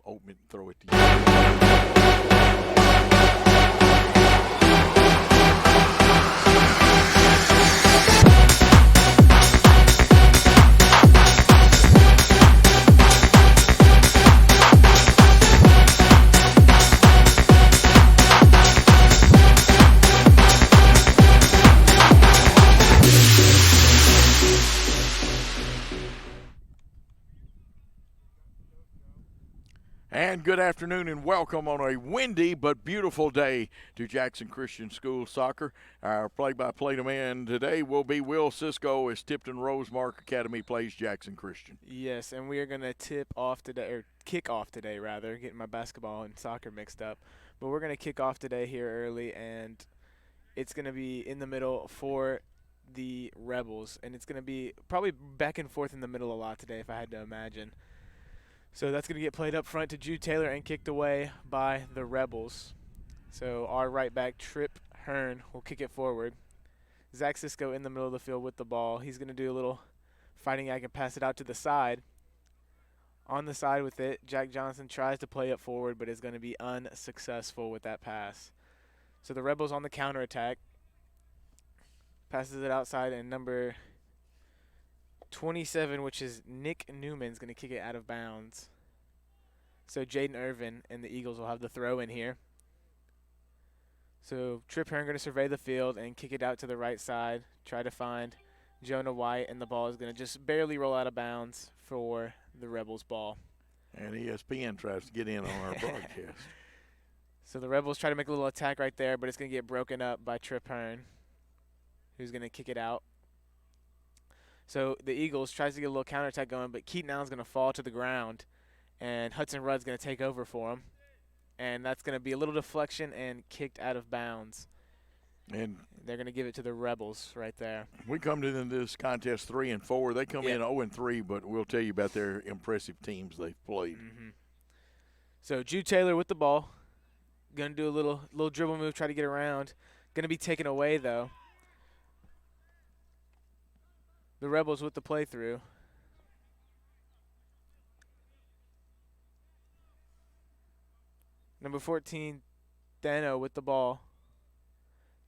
I'll open it and throw it to you. And good afternoon and welcome on a windy but beautiful day to Jackson Christian School Soccer. Our play-by-play man today will be Will Cisco as Tipton Rosemark Academy plays Jackson Christian. Yes, and we are going to kick off today rather, getting my basketball and soccer mixed up. But we're going to kick off today here early, and it's going to be in the middle for the Rebels. And it's going to be probably back and forth in the middle a lot today if I had to imagine. So that's going to get played up front to Jude Taylor and kicked away by the Rebels. So our right back, Trip Hearn, will kick it forward. Zach Cisco in the middle of the field with the ball. He's going to do a little fighting act and pass it out to the side. On the side with it, Jack Johnson tries to play it forward but is going to be unsuccessful with that pass. So the Rebels on the counterattack. Passes it outside, and number 27, which is Nick Newman, is going to kick it out of bounds. So Jaden Irvin and the Eagles will have the throw in here. So Trip Hearn going to survey the field and kick it out to the right side. Try to find Jonah White, and the ball is going to just barely roll out of bounds for the Rebels ball. And ESPN tries to get in on our broadcast. So the Rebels try to make a little attack right there, but it's going to get broken up by Trip Hearn, who's going to kick it out. So the Eagles tries to get a little counterattack going, but Keaton Allen's going to fall to the ground, and Hudson Rudd's going to take over for him. And that's going to be a little deflection and kicked out of bounds. And they're going to give it to the Rebels right there. We come to this contest 3-4. They come in 0-3, but we'll tell you about their impressive teams they've played. Mm-hmm. So Jude Taylor with the ball. Going to do a little dribble move, try to get around. Going to be taken away, though. The Rebels with the playthrough. Number 14, Dano with the ball.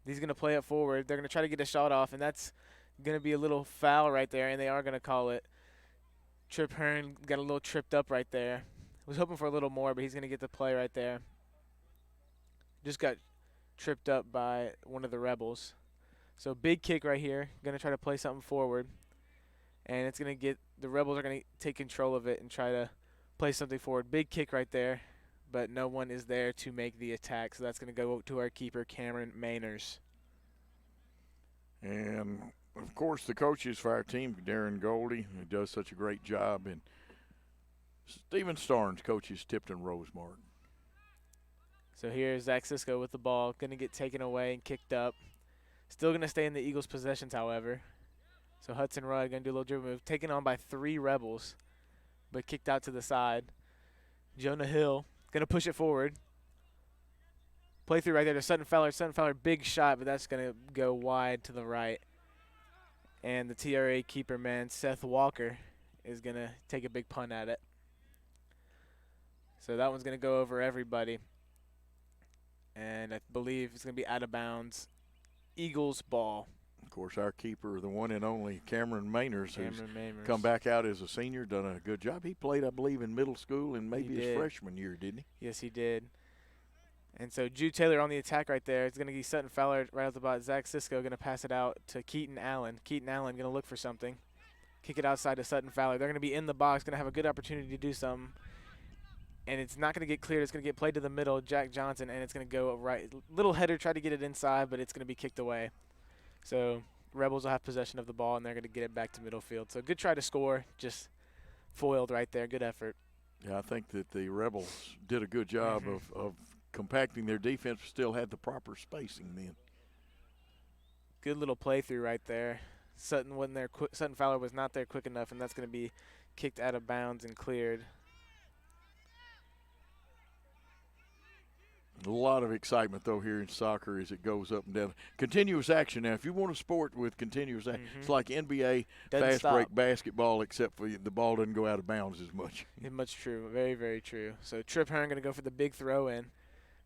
He's going to play it forward. They're going to try to get a shot off, and that's going to be a little foul right there, and they are going to call it. Trip Hearn got a little tripped up right there. Was hoping for a little more, but he's going to get the play right there. Just got tripped up by one of the Rebels. So big kick right here. Going to try to play something forward. And it's going to get – the Rebels are going to take control of it and try to play something forward. Big kick right there, but no one is there to make the attack. So that's going to go to our keeper, Cameron Mainers. And, of course, the coaches for our team, Darren Goldie, who does such a great job, and Stephen Starnes coaches Tipton Rosemark. So here's Zach Cisco with the ball. Going to get taken away and kicked up. Still going to stay in the Eagles' possessions, however. So Hudson Rudd going to do a little dribble move. Taken on by 3 Rebels, but kicked out to the side. Jonah Hill going to push it forward. Play through right there to Sutton Fowler. Sutton Fowler, big shot, but that's going to go wide to the right. And the TRA keeper man, Seth Walker, is going to take a big punt at it. So that one's going to go over everybody. And I believe it's going to be out of bounds. Eagles ball. Of course, our keeper, the one and only Cameron Mainers, who's come back out as a senior, done a good job. He played, I believe, in middle school and maybe his freshman year, didn't he? Yes, he did. And so Jude Taylor on the attack right there. It's going to be Sutton Fowler right out the bot. Zach Cisco going to pass it out to Keaton Allen. Keaton Allen going to look for something. Kick it outside to Sutton Fowler. They're going to be in the box, going to have a good opportunity to do something. And it's not going to get cleared. It's going to get played to the middle, Jack Johnson, and it's going to go right. Little header, tried to get it inside, but it's going to be kicked away. So Rebels will have possession of the ball, and they're going to get it back to middle field. So good try to score, just foiled right there. Good effort. Yeah, I think that the Rebels did a good job of compacting their defense, but still had the proper spacing then. Good little playthrough right there. Sutton wasn't there. Sutton Fowler was not there quick enough, and that's going to be kicked out of bounds and cleared. A lot of excitement, though, here in soccer as it goes up and down. Continuous action. Now, if you want a sport with continuous action, it's like NBA Doesn't fast stop. break basketball, except for the ball doesn't go out of bounds as much. Much true. Very, very true. So Trip Hearn going to go for the big throw in.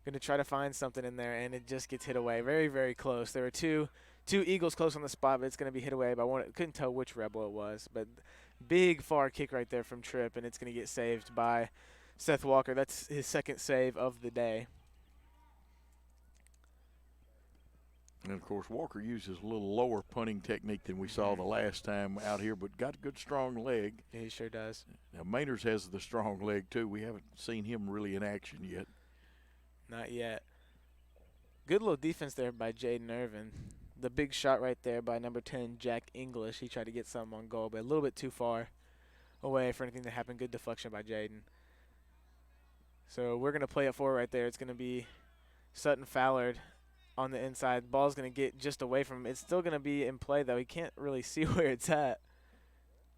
Going to try to find something in there, and it just gets hit away. Very, very close. There were two Eagles close on the spot, but it's going to be hit away by one. Couldn't tell which Rebel it was, but big far kick right there from Trip, and it's going to get saved by Seth Walker. That's his second save of the day. And, of course, Walker uses a little lower punting technique than we saw the last time out here, but got a good, strong leg. Yeah, he sure does. Now, Mainers has the strong leg, too. We haven't seen him really in action yet. Not yet. Good little defense there by Jaden Irvin. The big shot right there by number 10, Jack English. He tried to get something on goal, but a little bit too far away for anything to happen. Good deflection by Jaden. So we're going to play it forward right there. It's going to be Sutton Fallard on the inside. Ball's going to get just away from him. It's still going to be in play, though. He can't really see where it's at.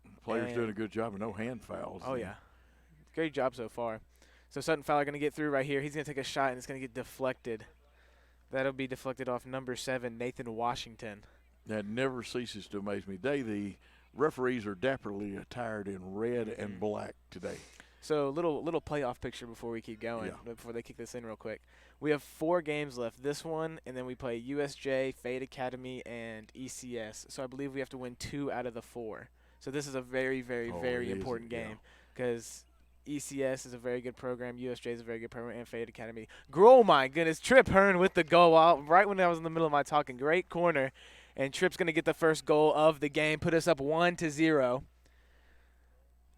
The player's doing a good job of no hand fouls. Oh, yeah. Great job so far. So Sutton Fowler going to get through right here. He's going to take a shot, and it's going to get deflected. That'll be deflected off number 7, Nathan Washington. That never ceases to amaze me. The referees are dapperly attired in red and black today. So little playoff picture before we keep going, before they kick this in real quick. We have 4 games left. This one, and then we play USJ, Fade Academy, and ECS. So I believe we have to win 2 out of the 4. So this is a very, very, very important game because ECS is a very good program, USJ is a very good program, and Fade Academy. Oh, my goodness. Trip Hearn with the goal right when I was in the middle of my talking. Great corner, and Trip's going to get the first goal of the game, put us up 1-0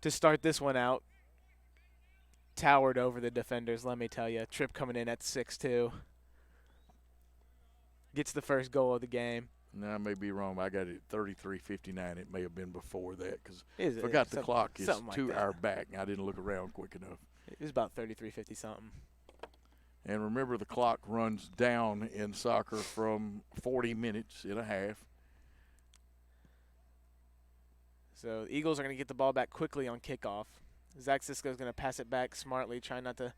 to start this one out. Towered over the defenders, let me tell you. Trip coming in at 6'2". Gets the first goal of the game. No, I may be wrong. I got it at 33:59. It may have been before that because I forgot the clock is like 2 that. hour back. I didn't look around quick enough. It was about 33:50 something. And remember, the clock runs down in soccer from 40 minutes and a half. So the Eagles are going to get the ball back quickly on kickoff. Zach Sisko's going to pass it back smartly, try not to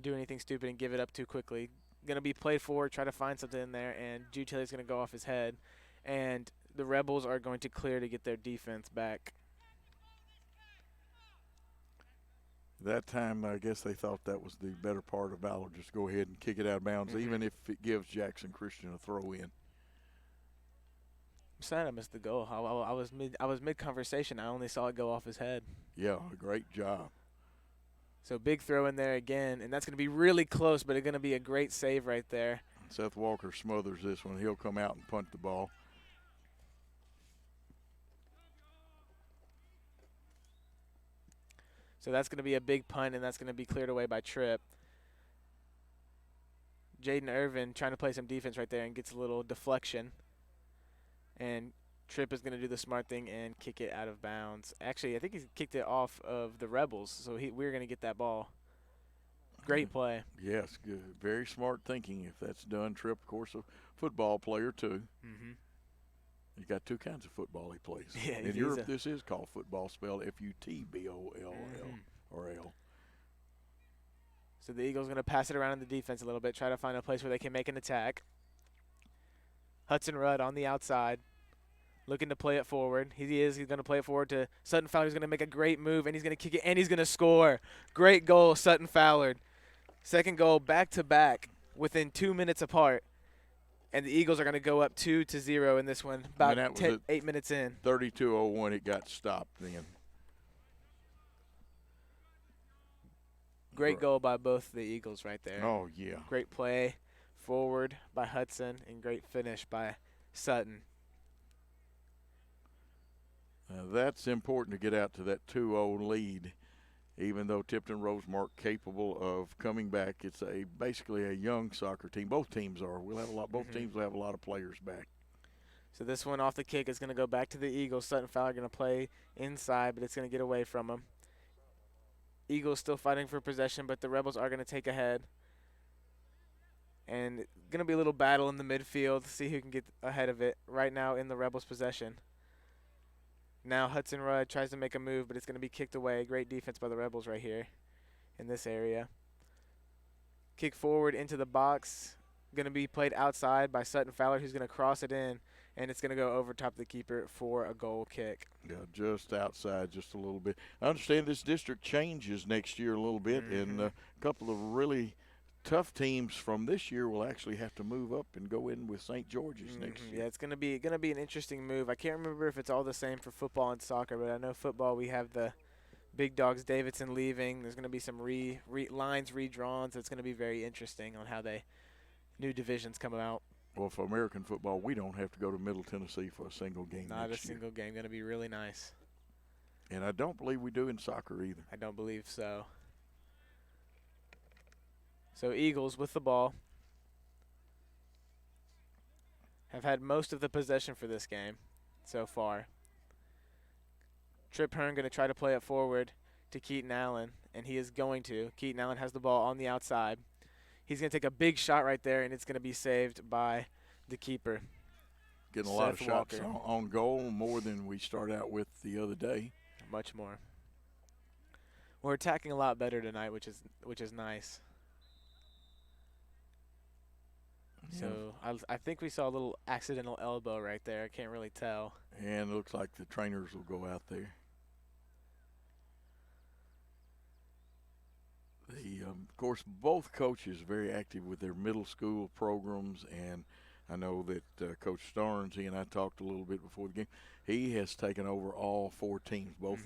do anything stupid and give it up too quickly. Going to be played forward, try to find something in there, and Jude Taylor's going to go off his head. And the Rebels are going to clear to get their defense back. That time, I guess they thought that was the better part of valor. Just go ahead and kick it out of bounds, even if it gives Jackson Christian a throw in. I'm sad I missed the goal. I was mid conversation. I only saw it go off his head. Yeah, a great job. So big throw in there again, and that's going to be really close, but it's going to be a great save right there. Seth Walker smothers this one. He'll come out and punt the ball. So that's going to be a big punt, and that's going to be cleared away by Tripp. Jaden Irvin trying to play some defense right there and gets a little deflection. And Tripp is going to do the smart thing and kick it out of bounds. Actually, I think he's kicked it off of the Rebels, so we're going to get that ball. Great play. Yes, good. Very smart thinking if that's done. Tripp, of course, a football player too. He's got 2 kinds of football he plays. Yeah, in Europe, this is called football, spelled F-U-T-B-O-L-L or L. So the Eagles going to pass it around in the defense a little bit, try to find a place where they can make an attack. Hudson Rudd on the outside, looking to play it forward. He's going to play it forward to Sutton Fowler. He's going to make a great move, and he's going to kick it, and he's going to score. Great goal, Sutton Fowler. Second goal back-to-back within 2 minutes apart. And the Eagles are going to go up 2-0 in this one, about 8 minutes in. 32:01, it got stopped then. Great goal by both the Eagles right there. Oh, yeah. Great play forward by Hudson and great finish by Sutton. Now that's important to get out to that 2-0 lead, even though Tipton Rosemark capable of coming back. It's basically a young soccer team. Both teams are. Both teams will have a lot of players back. So this one off the kick is going to go back to the Eagles. Sutton Fowler going to play inside, but it's going to get away from him. Eagles still fighting for possession, but the Rebels are going to take ahead. And going to be a little battle in the midfield to see who can get ahead of it right now in the Rebels' possession. Now Hudson Rudd tries to make a move, but it's going to be kicked away. Great defense by the Rebels right here in this area. Kick forward into the box. Going to be played outside by Sutton Fowler, who's going to cross it in, and it's going to go over top of the keeper for a goal kick. Yeah, just outside, just a little bit. I understand this district changes next year a little bit, and a couple of really tough teams from this year will actually have to move up and go in with St. George's next year. Yeah, it's gonna be an interesting move. I can't remember if it's all the same for football and soccer, but I know football we have the big dogs Davidson leaving. There's gonna be some lines redrawn, so it's gonna be very interesting on how new divisions come out. Well, for American football, we don't have to go to Middle Tennessee for a single game. Not next a single game. Gonna be really nice. And I don't believe we do in soccer either. I don't believe so. So Eagles with the ball have had most of the possession for this game so far. Trip Hearn going to try to play it forward to Keaton Allen, and he is going to. Keaton Allen has the ball on the outside. He's going to take a big shot right there, and it's going to be saved by the keeper. Getting a lot of shots on goal, more than we started out with the other day. Much more. We're attacking a lot better tonight, which is nice. So I think we saw a little accidental elbow right there. I can't really tell. And it looks like the trainers will go out there. Of course, both coaches are very active with their middle school programs, and I know that Coach Starnes, he and I talked a little bit before the game. He has taken over all 4 teams, both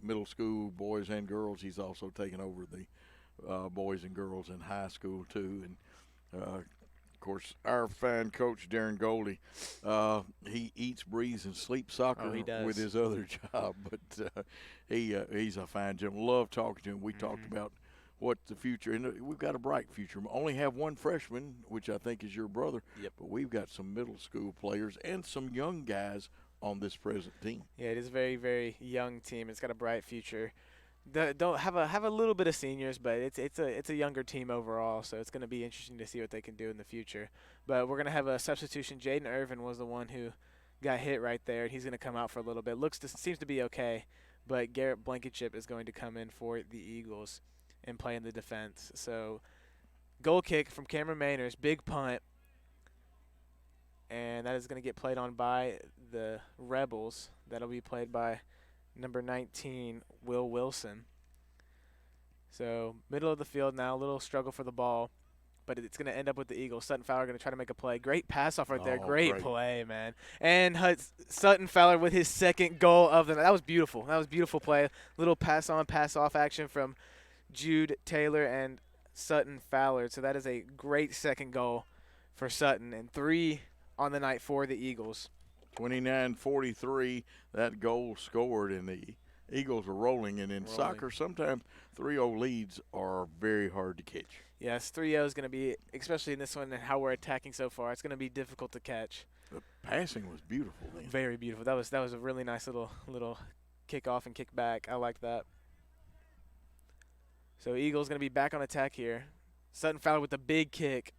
middle school boys and girls. He's also taken over the boys and girls in high school too, and of course, our fine coach, Darren Goldie, he eats, breathes, and sleeps soccer with his other job. But he's a fine gentleman. Love talking to him. We talked about what the future, and we've got a bright future. We only have one freshman, which I think is your brother. Yep. But we've got some middle school players and some young guys on this present team. Yeah, it is a very, very young team. It's got a bright future. Don't have a little bit of seniors, but it's a younger team overall, so it's going to be interesting to see what they can do in the future. But we're going to have a substitution. Jaden Irvin was the one who got hit right there, and he's going to come out for a little bit. Seems to be okay, but Garrett Blankenship is going to come in for the Eagles and play in the defense. So goal kick from Cameron Mainers, big punt, and that is going to get played on by the Rebels. That'll be played by number 19, Will Wilson. So middle of the field now, a little struggle for the ball, but it's going to end up with the Eagles. Sutton Fowler going to try to make a play. Great pass off right there. Great play, man. And Sutton Fowler with his second goal of the night. That was beautiful. That was beautiful play. Little pass on, pass off action from Jude Taylor and Sutton Fowler. So that is a great second goal for Sutton, and 3 on the night for the Eagles. 29-43, that goal scored, and the Eagles are rolling. And in soccer, sometimes 3-0 leads are very hard to catch. Yes, 3-0 is going to be, especially in this one and how we're attacking so far, it's going to be difficult to catch. The passing was beautiful then. Very beautiful. That was a really nice little kick off and kick back. I like that. So Eagles going to be back on attack here. Sutton Fowler with a big kick,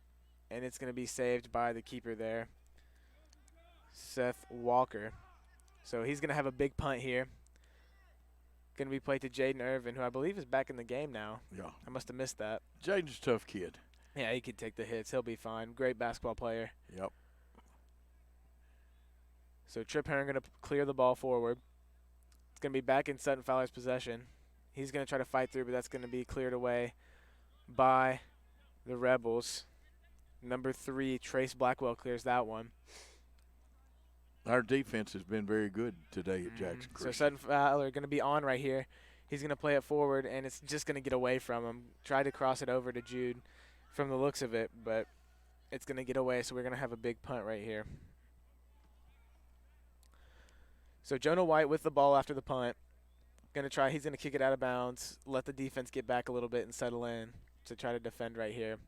and it's going to be saved by the keeper there, Seth Walker. So he's going to have a big punt here. Going to be played to Jaden Irvin, who I believe is back in the game now. Yeah. I must have missed that. Jaden's a tough kid. Yeah, he can take the hits. He'll be fine. Great basketball player. Yep. So Trip Hearn going to clear the ball forward. It's going to be back in Sutton Fowler's possession. He's going to try to fight through, but that's going to be cleared away by the Rebels. Number 3, Trace Blackwell clears that one. Our defense has been very good today at Jackson Christian. So Sutton Fowler going to be on right here. He's going to play it forward, and it's just going to get away from him. Try to cross it over to Jude from the looks of it, but it's going to get away, so we're going to have a big punt right here. So Jonah White with the ball after the punt. He's going to kick it out of bounds, let the defense get back a little bit and settle in to try to defend right here.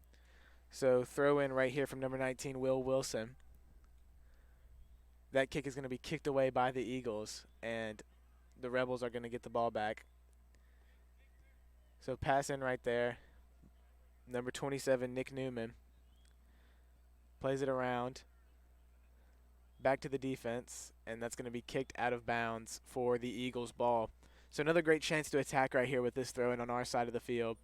So throw in right here from number 19, Will Wilson. That kick is going to be kicked away by the Eagles, and the Rebels are going to get the ball back. So pass in right there. Number 27, Nick Newman, plays it around. Back to the defense, and that's going to be kicked out of bounds for the Eagles ball. So another great chance to attack right here with this throw in on our side of the field.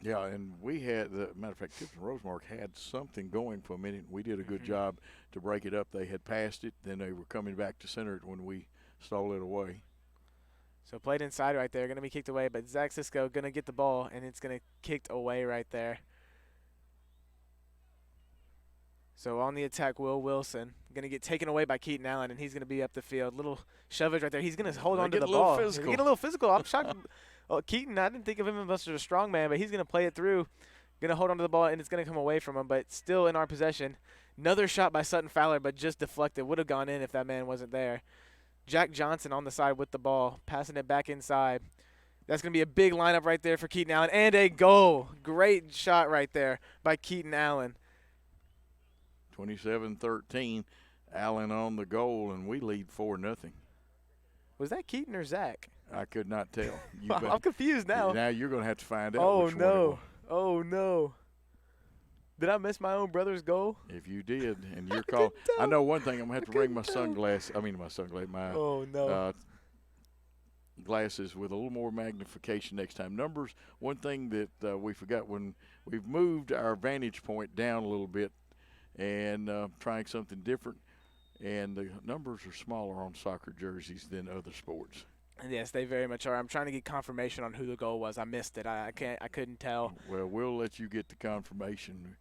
Yeah, and we had, the matter of fact, Tipton Rosemark had something going for a minute. We did a good Mm-hmm. job to break it up. They had passed it, then they were coming back to center it when we stole it away. So played inside right there, going to be kicked away, but Zach Cisco going to get the ball, and it's going to kicked away right there. So on the attack, Will Wilson going to get taken away by Keaton Allen, and he's going to be up the field. Little shovage right there. He's going to hold They on to get the a little ball. physical. Get a little physical. I'm shocked. Well, Keaton, I didn't think of him as much as a strong man, but he's going to play it through. Going to hold on to the ball, and it's going to come away from him, but still in our possession. Another shot by Sutton Fowler, but just deflected. Would have gone in if that man wasn't there. Jack Johnson on the side with the ball, passing it back inside. That's going to be a big lineup right there for Keaton Allen, and a goal. Great shot right there by Keaton Allen. 27-13, Allen on the goal, and we lead 4-0. Was that Keaton or Zach? I could not tell. I'm confused now. Now you're going to have to find out Oh, which one it no. was. Oh, no. Did I miss my own brother's goal? If you did, and you're calling, I know one thing. I'm gonna have to bring my couldn't tell. my Oh, no. glasses with a little more magnification next time. Numbers. One thing that we forgot when we've moved our vantage point down a little bit and trying something different, and the numbers are smaller on soccer jerseys than other sports. Yes, they very much are. I'm trying to get confirmation on who the goal was. I missed it. I couldn't tell. Well, we'll let you get the confirmation.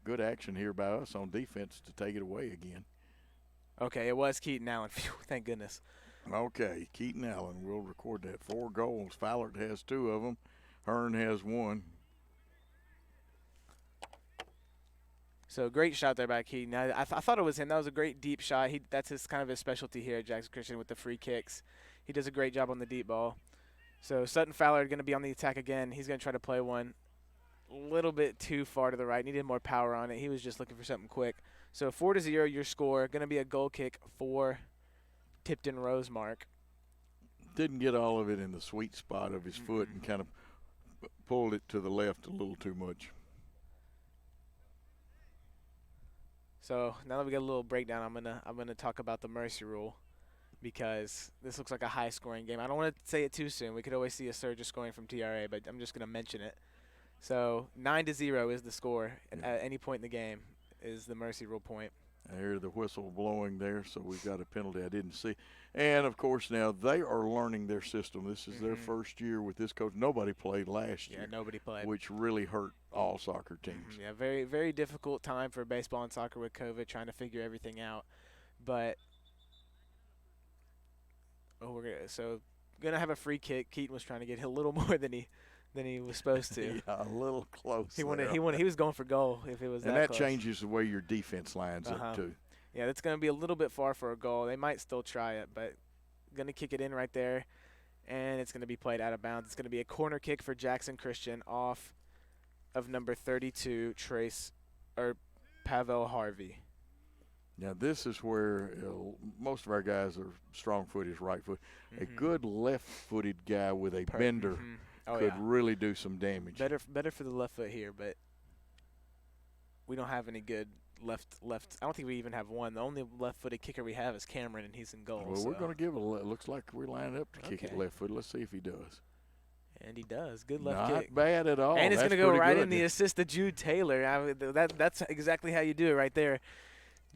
Good action here by us on defense to take it away again. Okay, it was Keaton Allen. Phew, thank goodness. Okay, Keaton Allen, we'll record that. 4 goals. Fowler has 2 of them. Hearn has 1. So great shot there by Keaton. I thought it was him. That was a great deep shot. That's his kind of his specialty here at Jackson Christian with the free kicks. He does a great job on the deep ball. So Sutton Fowler going to be on the attack again. He's going to try to play one a little bit too far to the right. Needed more power on it. He was just looking for something quick. So 4-0 your score. Going to be a goal kick for Tipton Rosemark. Didn't get all of it in the sweet spot of his foot and kind of pulled it to the left a little too much. So now that we got a little breakdown, I'm gonna talk about the mercy rule because this looks like a high-scoring game. I don't want to say it too soon. We could always see a surge of scoring from TRA, but I'm just gonna mention it. So 9-0 is the score at any point in the game is the mercy rule point. I hear the whistle blowing there, so we've got a penalty I didn't see. And, of course, now they are learning their system. This is their first year with this coach. Nobody played last year. Yeah, nobody played. Which really hurt all soccer teams. Yeah, very, very difficult time for baseball and soccer with COVID, trying to figure everything out. But, we're gonna have a free kick. Keaton was trying to get a little more than he was supposed to. Yeah, a little close. He was going for goal if it was that and that close. changes the way your defense lines up, too. Yeah, that's going to be a little bit far for a goal. They might still try it, but going to kick it in right there, and it's going to be played out of bounds. It's going to be a corner kick for Jackson Christian off of number 32, Pavel Harvey. Now, this is where most of our guys are strong-footed, right foot. A good left-footed guy with a bender could really do some damage. Better for the left foot here, but we don't have any good left. I don't think we even have one. The only left-footed kicker we have is Cameron, and he's in goal. Well, we're going to give looks like we're lined up to kick it left foot. Let's see if he does. And he does. Good left kick. Not bad at all. And it's going to go right in the assist to Jude Taylor. That's exactly how you do it right there.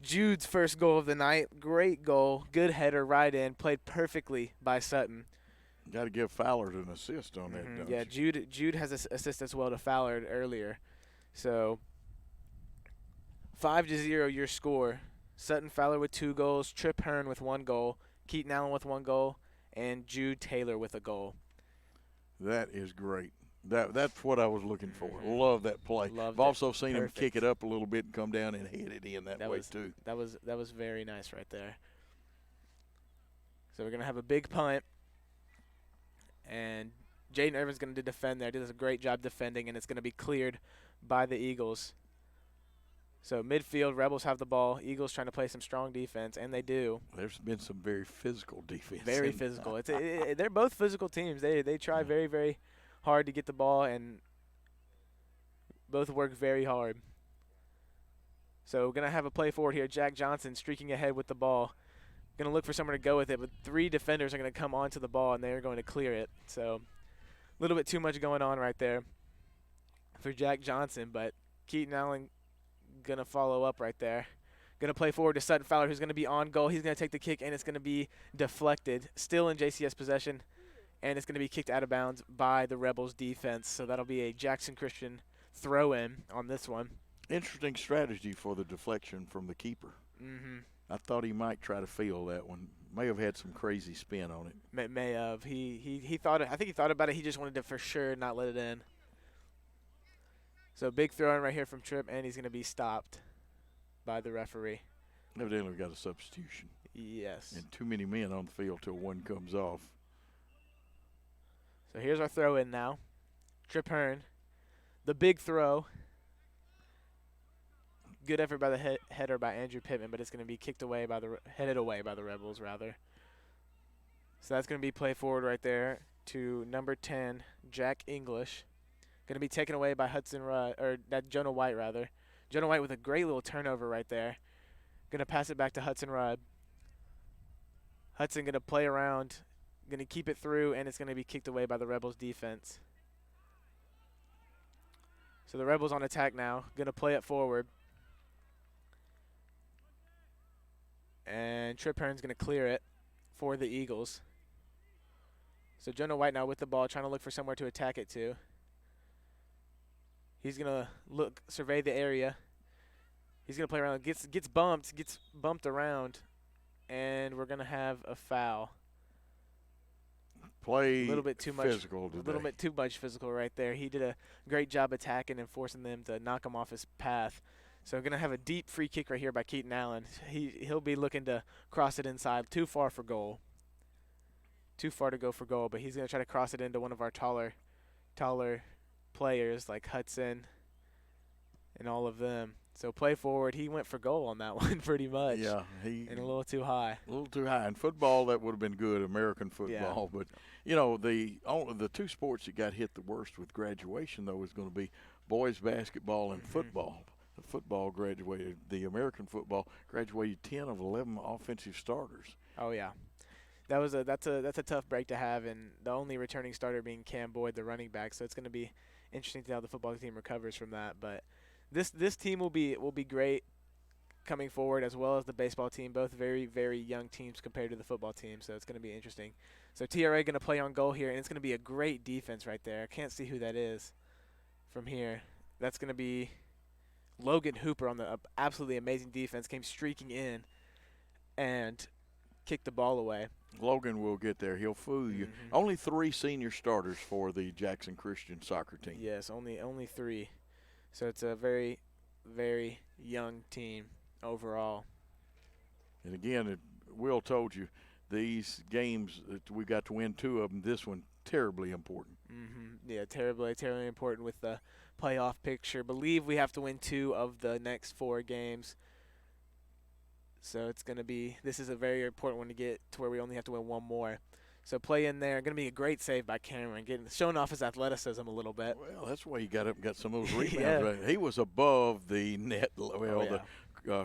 Jude's first goal of the night. Great goal. Good header right in. Played perfectly by Sutton. Got to give Fowler an assist on that, don't Yeah, you? Jude has an assist as well to Fowler earlier. So 5-0 your score. Sutton Fowler with 2 goals, Trip Hearn with 1 goal, Keaton Allen with 1 goal, and Jude Taylor with a goal. That is great. That's what I was looking for. Love that play. I've also seen him kick it up a little bit and come down and hit it in that way too. That was very nice right there. So we're gonna have a big punt, and Jaden Irvin's gonna defend there. Does a great job defending, and it's gonna be cleared by the Eagles. So midfield, Rebels have the ball. Eagles trying to play some strong defense, and they do. There's been some very physical defense. Very physical. They're both physical teams. They try very, very hard to get the ball, and both work very hard. So we're going to have a play forward here. Jack Johnson streaking ahead with the ball. Going to look for somewhere to go with it, but 3 defenders are going to come onto the ball, and they're going to clear it. So a little bit too much going on right there. for Jack Johnson, but Keaton Allen going to follow up right there. Going to play forward to Sutton Fowler, who's going to be on goal. He's going to take the kick, and it's going to be deflected. Still in JCS possession, and it's going to be kicked out of bounds by the Rebels defense. So that'll be a Jackson Christian throw-in on this one. Interesting strategy for the deflection from the keeper. Mm-hmm. I thought he might try to field that one. May have had some crazy spin on it. May have. He thought. I think he thought about it. He just wanted to for sure not let it in. So big throw in right here from Tripp, and he's going to be stopped by the referee. Evidently, we got a substitution. Yes. And too many men on the field till one comes off. So here's our throw in now. Tripp Hearn. The big throw. Good effort by the header by Andrew Pittman, but it's going to be headed away by the Rebels rather. So that's going to be play forward right there to number 10, Jack English. Going to be taken away by Jonah White rather. Jonah White with a great little turnover right there. Going to pass it back to Hudson Rudd. Hudson going to play around, going to keep it through, and it's going to be kicked away by the Rebels defense. So the Rebels on attack now, going to play it forward. And Tripp Hearn's going to clear it for the Eagles. So Jonah White now with the ball, trying to look for somewhere to attack it to. He's going to survey the area. He's going to play around, gets bumped around, and we're going to have a foul. Play a little bit too physical much, today. A little bit too much physical right there. He did a great job attacking and forcing them to knock him off his path. So we're going to have a deep free kick right here by Keaton Allen. He'll be looking to cross it inside. Too far for goal. Too far to go for goal, but he's going to try to cross it into one of our taller players like Hudson and all of them. So play forward. He went for goal on that one pretty much. Yeah. And a little too high. A little too high. In football, that would have been good, American football. Yeah. But, you know, the two sports that got hit the worst with graduation, though, is going to be boys basketball and football. The football graduated. The American football graduated 10 of 11 offensive starters. Oh, yeah. That's a tough break to have, and the only returning starter being Cam Boyd, the running back. So it's going to be interesting to see how the football team recovers from that. But this team will be great coming forward, as well as the baseball team. Both very, very young teams compared to the football team, so it's going to be interesting. So TRA going to play on goal here, and it's going to be a great defense right there. I can't see who that is from here. That's going to be Logan Hooper on the absolutely amazing defense. Came streaking in and kicked the ball away. Logan will get there. He'll fool you. Mm-hmm. Only 3 senior starters for the Jackson Christian soccer team. Yes, only 3. So it's a very, very young team overall. And again, Will told you, these games that we got to win 2 of them. This one terribly important. Mm-hmm. Yeah, terribly important with the playoff picture. Believe we have to win 2 of the next 4 games. So it's going to be – this is a very important one to get to where we only have to win 1 more. So play in there. Going to be a great save by Cameron, showing off his athleticism a little bit. Well, that's why he got up and got some of those rebounds. Yeah. Right. He was above the net, the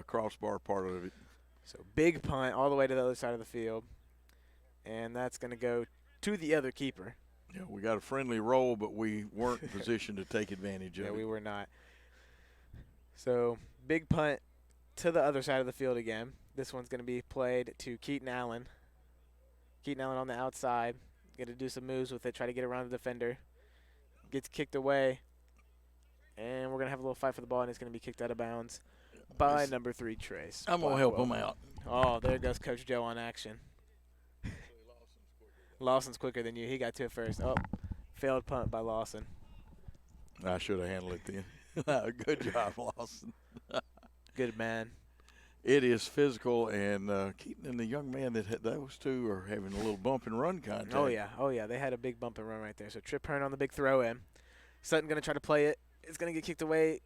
crossbar part of it. So big punt all the way to the other side of the field. And that's going to go to the other keeper. Yeah, we got a friendly roll, but we weren't positioned to take advantage of it. Yeah, we were not. So big punt to the other side of the field again. This one's going to be played to Keaton Allen. Keaton Allen on the outside. Going to do some moves with it, try to get around the defender. Gets kicked away. And we're going to have a little fight for the ball, and it's going to be kicked out of bounds by number 3, Trace. I'm going to help him out. Oh, there goes Coach Joe on action. Lawson's quicker than you. He got to it first. Oh, failed punt by Lawson. I should have handled it then. Good job, Lawson. Good man. It is physical, and Keaton and the young man that had those 2 are having a little bump and run contact. Oh, yeah. They had a big bump and run right there. So Tripp Hearn on the big throw in. Sutton going to try to play it. It's going to get kicked away.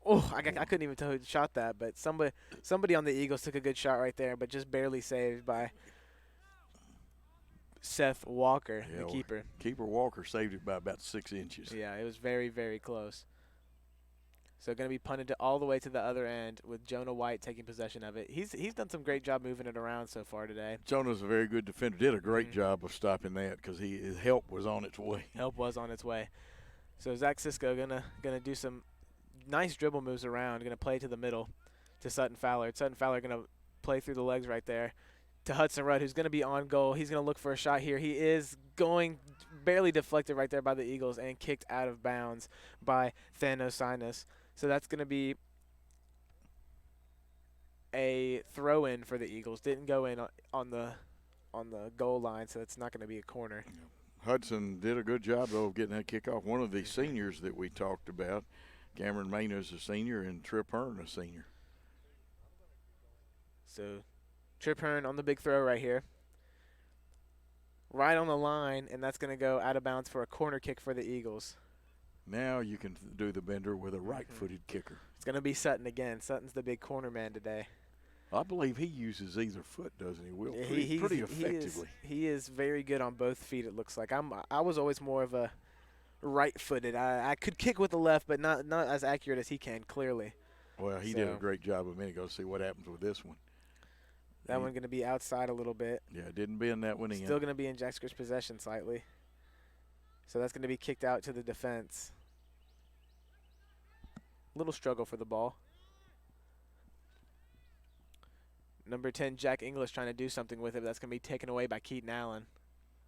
Oh, I couldn't even tell who shot that, but somebody on the Eagles took a good shot right there, but just barely saved by Seth Walker, the keeper. Keeper Walker saved it by about 6 inches. Yeah, it was very, very close. So going to be punted all the way to the other end with Jonah White taking possession of it. He's done some great job moving it around so far today. Jonah's a very good defender. Did a great job of stopping that because his help was on its way. Help was on its way. So Zach Cisco gonna do some nice dribble moves around. Gonna play to the middle to Sutton Fowler. Sutton Fowler gonna play through the legs right there to Hudson Rudd, who's gonna be on goal. He's gonna look for a shot here. He is going barely deflected right there by the Eagles and kicked out of bounds by Thanos Sinus. So that's gonna be a throw in for the Eagles. Didn't go in on the goal line, so it's not going to be a corner. Hudson did a good job, though, of getting that kickoff. One of the seniors that we talked about, Cameron Maina is a senior and Trip Hearn a senior. So Trip Hearn on the big throw right here. Right on the line, and that's going to go out of bounds for a corner kick for the Eagles. Now you can do the bender with a right-footed kicker. It's going to be Sutton again. Sutton's the big corner man today. I believe he uses either foot, doesn't he, Will? Pretty effectively. He is very good on both feet, it looks like. I was always more of a right-footed. I could kick with the left, but not as accurate as he can, clearly. Well, he did a great job a minute ago. See what happens with this one. That one going to be outside a little bit. Yeah, didn't bend that one in. Still going to be in Jackson's possession slightly. So that's going to be kicked out to the defense. Little struggle for the ball. Number 10, Jack English, trying to do something with it, but that's going to be taken away by Keaton Allen.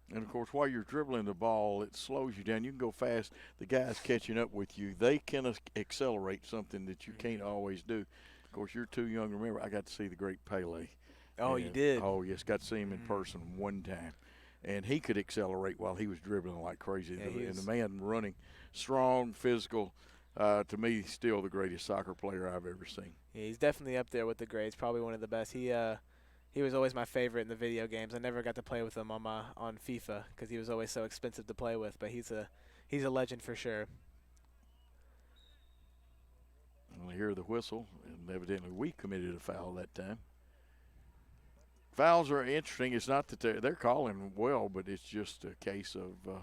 And, of course, while you're dribbling the ball, it slows you down. You can go fast. The guys catching up with you, they can accelerate something that you can't always do. Of course, you're too young to remember. I got to see the great Pele. Oh, you did? Oh, yes, got to see him in person one time. And he could accelerate while he was dribbling like crazy. Yeah, and the man running, strong, physical. To me, still the greatest soccer player I've ever seen. Yeah, he's definitely up there with the greats. Probably one of the best. He was always my favorite in the video games. I never got to play with him on FIFA because he was always so expensive to play with. But he's a legend for sure. I hear the whistle, and evidently we committed a foul that time. Fouls are interesting. It's not that they're calling well, but it's just a case of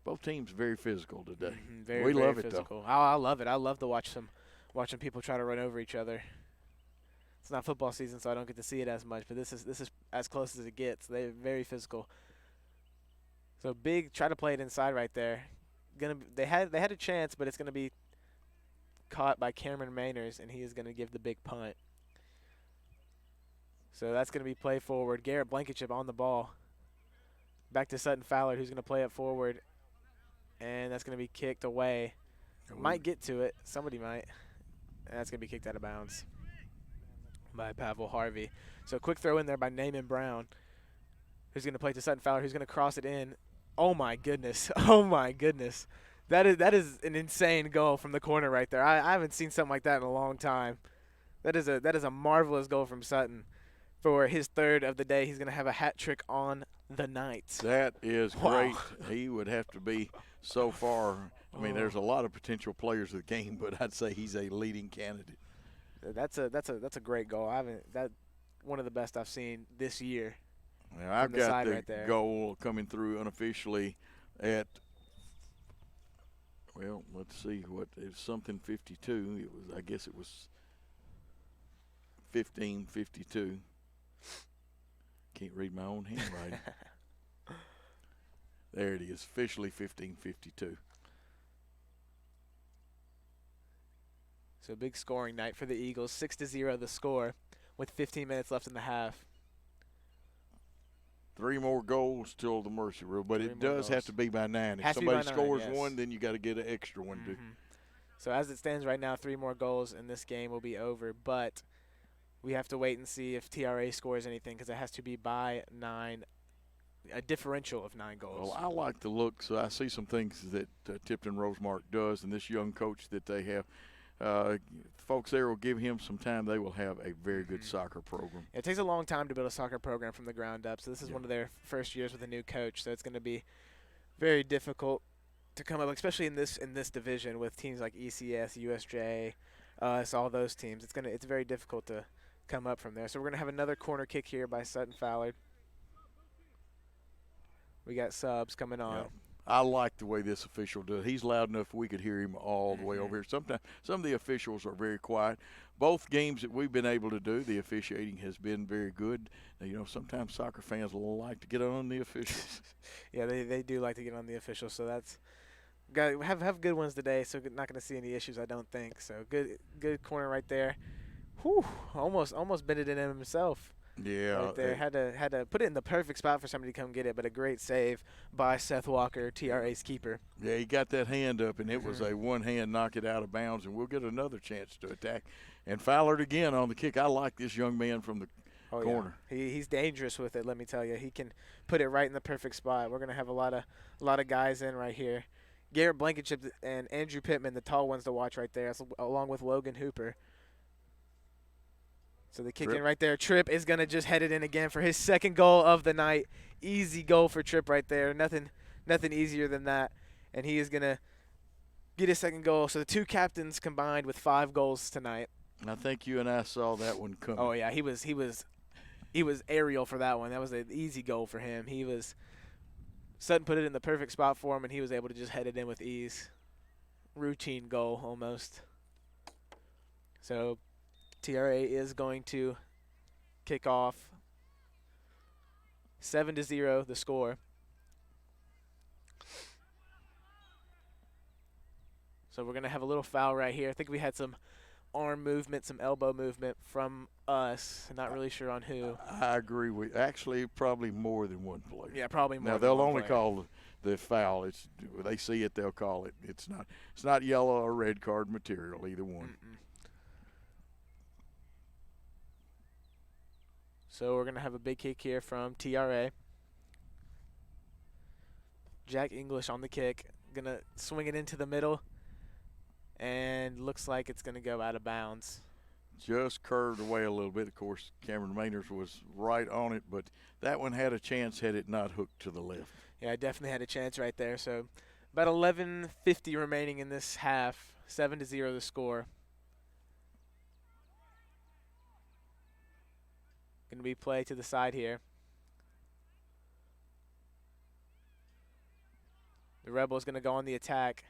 both teams very physical today. We love very it, physical. though. I love it. I love to watching people try to run over each other. It's not football season, so I don't get to see it as much. But this is as close as it gets. They're very physical. So big, try to play it inside right there. They had a chance, but it's gonna be caught by Cameron Mainers, and he is gonna give the big punt. So that's gonna be play forward. Garrett Blankenship on the ball. Back to Sutton Fowler, who's gonna play it forward. And that's going to be kicked away. Might get to it. Somebody might. And that's going to be kicked out of bounds by Pavel Harvey. So quick throw in there by Naaman Brown, who's going to play to Sutton Fowler, who's going to cross it in. Oh, my goodness. Oh, my goodness. That is an insane goal from the corner right there. I haven't seen something like that in a long time. That is a marvelous goal from Sutton. For his third of the day, he's going to have a hat trick on the night. That is great. He would have to be so far. I mean, there's a lot of potential players of the game, but I'd say he's a leading candidate. That's a great goal. That one of the best I've seen this year. Now, I've got the right goal coming through unofficially at, well, let's see what it's something 52. I guess it was 15:52. Can't read my own handwriting. There it is, officially 15:52. So big scoring night for the Eagles. 6-0 the score with 15 minutes left in the half. 3 more goals till the mercy rule, but it does have to be by 9. If somebody scores one, then you got to get an extra one too. So as it stands right now, 3 more goals and this game will be over, but we have to wait and see if TRA scores anything because it has to be by 9, a differential of 9 goals. Well, I like the look, so I see some things that Tipton Rosemark does, and this young coach that they have. Folks there will give him some time. They will have a very good soccer program. It takes a long time to build a soccer program from the ground up, so this is one of their first years with a new coach, so it's going to be very difficult to come up, especially in this division with teams like ECS, USJ, us, all those teams. It's very difficult to come up from there. So we're going to have another corner kick here by Sutton Fowler. We got subs coming on. Yeah. I like the way this official does. He's loud enough we could hear him all the way over here. Sometimes some of the officials are very quiet. Both games that we've been able to do, the officiating has been very good. Now, you know, sometimes soccer fans like to get on the officials. Yeah, they do like to get on the officials, so Got have good ones today, so not going to see any issues, I don't think. So good corner right there. Whew, almost bent it in himself Yeah, right there. Had to put it in the perfect spot for somebody to come get it, but a great save by Seth Walker, TRA's keeper. yeah, he got that hand up, and it was Mhm. a one-hand knock it out of bounds, and we'll get another chance to attack. And Fowler again on the kick. I like this young man from the Oh yeah, corner. he's dangerous with it. Let me tell you, he can put it right in the perfect spot. We're gonna have a lot of guys in right here. Garrett Blankenship and Andrew Pittman, the tall ones to watch right there, along with Logan Hooper. So the kick in Tripp. right there. Tripp is gonna just head it in again for his second goal of the night. Easy goal for Tripp right there. Nothing easier than that. And he is gonna get his second goal. So the two captains combined with 5 goals tonight. I think you and I saw that one coming. Oh yeah, he was aerial for that one. That was an easy goal for him. Sutton put it in the perfect spot for him, and he was able to just head it in with ease. Routine goal almost. So TRA is going to kick off. 7-0 the score. So we're going to have a little foul right here. I think we had some arm movement, some elbow movement from us. Not really sure on who. I agree with actually probably more than one player. Yeah, probably more Now than they'll one only player. call the foul. It's they see it, they'll call it. It's not yellow or red card material, either one. Mm-mm. So we're going to have a big kick here from TRA. Jack English on the kick. Going to swing it into the middle. And looks like it's going to go out of bounds. Just curved away a little bit. Of course, Cameron Mainers was right on it, but that one had a chance had it not hooked to the left. Yeah, I definitely had a chance right there. So about 11:50 remaining in this half. 7-0 the score. Going to be play to the side here. The Rebels going to go on the attack.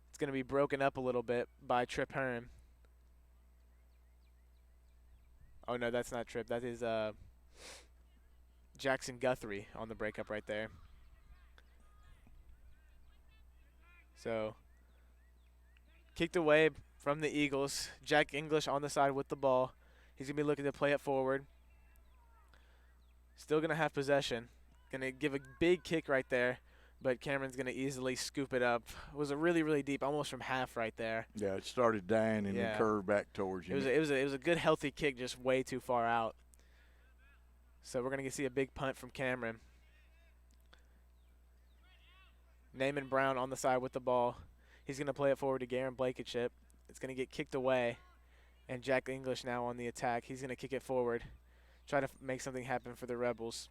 It's going to be broken up a little bit by Tripp Hearn. Oh, no, that's not Tripp. That is Jackson Guthrie on the breakup right there. So, kicked away from the Eagles. Jack English on the side with the ball. He's going to be looking to play it forward. Still going to have possession. Going to give a big kick right there, but Cameron's going to easily scoop it up. It was a really, really deep, almost from half right there. Yeah, it started dying and then curved back towards you. It was a good, healthy kick, just way too far out. So we're going to see a big punt from Cameron. Naaman Brown on the side with the ball. He's going to play it forward to Garrett Blankenship. It's going to get kicked away. And Jack English now on the attack. He's going to kick it forward. Try to make something happen for the Rebels.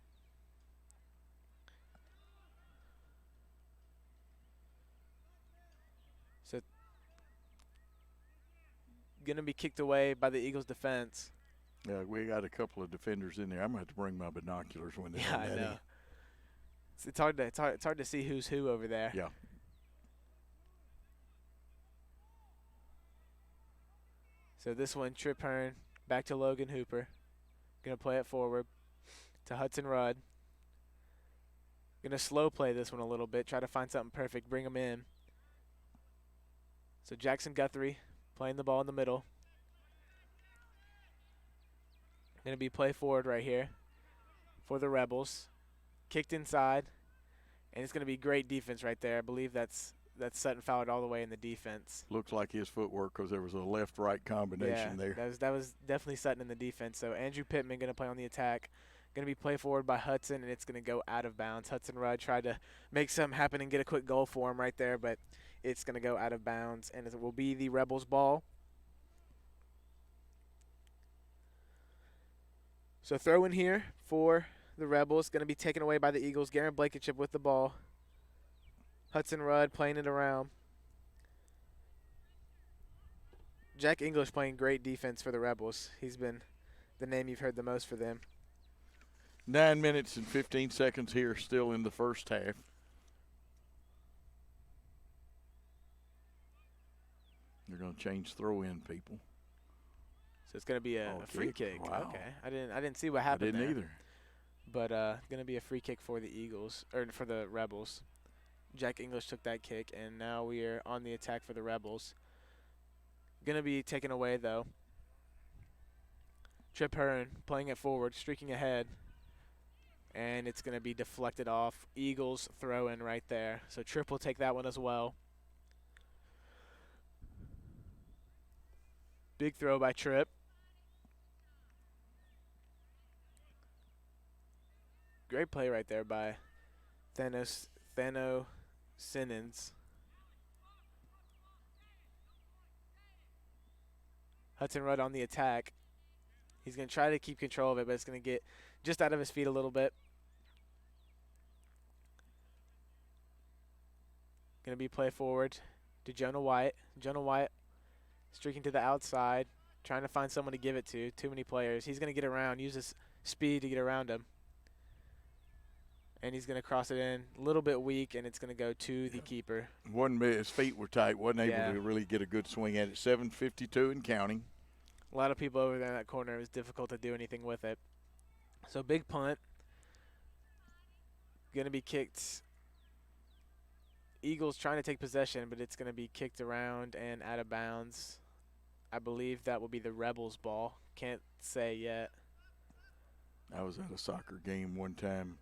So, going to be kicked away by the Eagles defense. Yeah, we got a couple of defenders in there. I'm going to have to bring my binoculars when they're Yeah, I know. It's hard to see who's who over there. Yeah. So this one, Tripp Hearn, back to Logan Hooper. Going to play it forward to Hudson Rudd. Going to slow play this one a little bit, try to find something perfect, bring him in. So Jackson Guthrie playing the ball in the middle. Going to be play forward right here for the Rebels. Kicked inside, and it's going to be great defense right there. I believe that's Sutton fouled all the way in the defense. Looks like his footwork because there was a left-right combination there. That was definitely Sutton in the defense. So Andrew Pittman going to play on the attack. Going to be play forward by Hudson, and it's going to go out of bounds. Hudson Rudd tried to make something happen and get a quick goal for him right there, but it's going to go out of bounds, and it will be the Rebels' ball. So throw in here for the Rebels. Going to be taken away by the Eagles. Garrett Blankenship with the ball. Hudson Rudd playing it around. Jack English playing great defense for the Rebels. He's been the name you've heard the most for them. 9 minutes and 15 seconds here still in the first half. They're going to change throw-in people. So it's going to be a free kick. Wow. Okay. I didn't see what happened I didn't there. either. But going to be a free kick for the Eagles, or for the Rebels. Jack English took that kick, and now we are on the attack for the Rebels. Going to be taken away, though. Trip Hearn playing it forward, streaking ahead. And it's going to be deflected off. Eagles throw in right there. So Trip will take that one as well. Big throw by Trip. Great play right there by Thano Simmons. Hudson Rudd on the attack. He's going to try to keep control of it, but it's going to get just out of his feet a little bit. Going to be play forward to Jonah White. Jonah White streaking to the outside, trying to find someone to give it to. Too many players. He's going to get around, use his speed to get around him. And he's going to cross it in. A little bit weak, and it's going to go to the keeper. His feet were tight. Wasn't able to really get a good swing at it. 7:52 and counting. A lot of people over there in that corner. It was difficult to do anything with it. So big punt. Going to be kicked. Eagles trying to take possession, but it's going to be kicked around and out of bounds. I believe that will be the Rebels' ball. Can't say yet. I was at a soccer game one time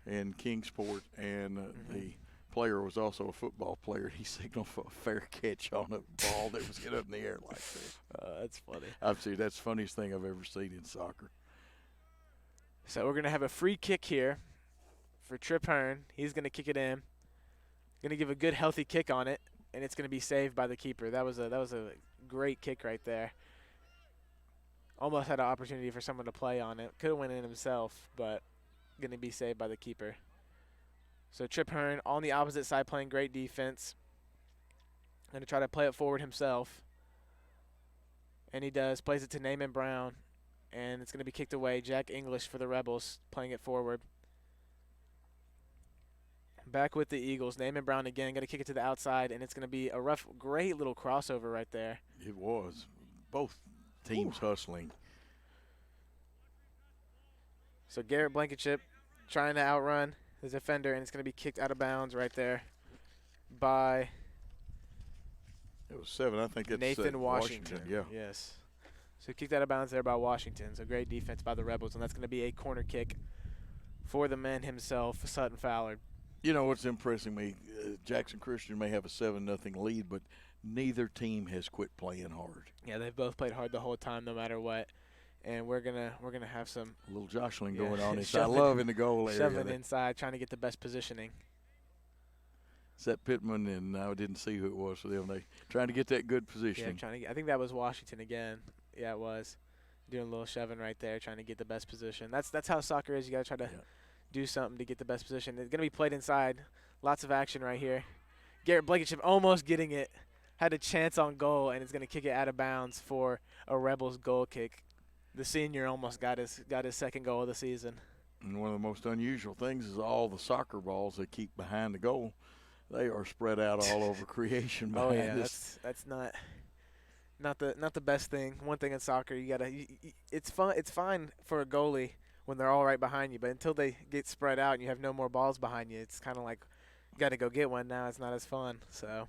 in Kingsport, and the player was also a football player. He signaled for a fair catch on a ball that was getting up in the air like this. That's funny. That's the funniest thing I've ever seen in soccer. So we're going to have a free kick here for Trip Hearn. He's going to kick it in. Going to give a good, healthy kick on it, and it's going to be saved by the keeper. That was a great kick right there. Almost had an opportunity for someone to play on it. Could have went in himself, but going to be saved by the keeper. So Trip Hearn on the opposite side playing great defense. Going to try to play it forward himself. And he does. Plays it to Naaman Brown. And it's going to be kicked away. Jack English for the Rebels playing it forward. Back with the Eagles. Naaman Brown again. Going to kick it to the outside. And it's going to be a rough, great little crossover right there. It was. Both teams hustling. So Garrett Blankenship trying to outrun the defender, and it's going to be kicked out of bounds right there by it was 7. I think it's Nathan Washington. Yeah. Yes. So kicked out of bounds there by Washington. So great defense by the Rebels, and that's going to be a corner kick for the man himself, Sutton Fowler. You know what's impressing me? Jackson Christian may have a 7-0 lead, but neither team has quit playing hard. Yeah, they've both played hard the whole time, no matter what. And we're gonna have some a little jostling going on inside. I love in the goal area. Shoving inside, trying to get the best positioning. Is that Pittman? And I didn't see who it was for them. They trying to get that good positioning. Yeah, I think that was Washington again. Yeah, it was. Doing a little shoving right there, trying to get the best position. That's how soccer is. You got to try to do something to get the best position. It's going to be played inside. Lots of action right here. Garrett Blankenship almost getting it. Had a chance on goal, and it's going to kick it out of bounds for a Rebels goal kick. The senior almost got his second goal of the season. And one of the most unusual things is all the soccer balls they keep behind the goal. They are spread out all over creation behind this. That's not the best thing. One thing in soccer, it's fine for a goalie when they're all right behind you, but until they get spread out and you have no more balls behind you, it's kind of like you got to go get one now. It's not as fun. So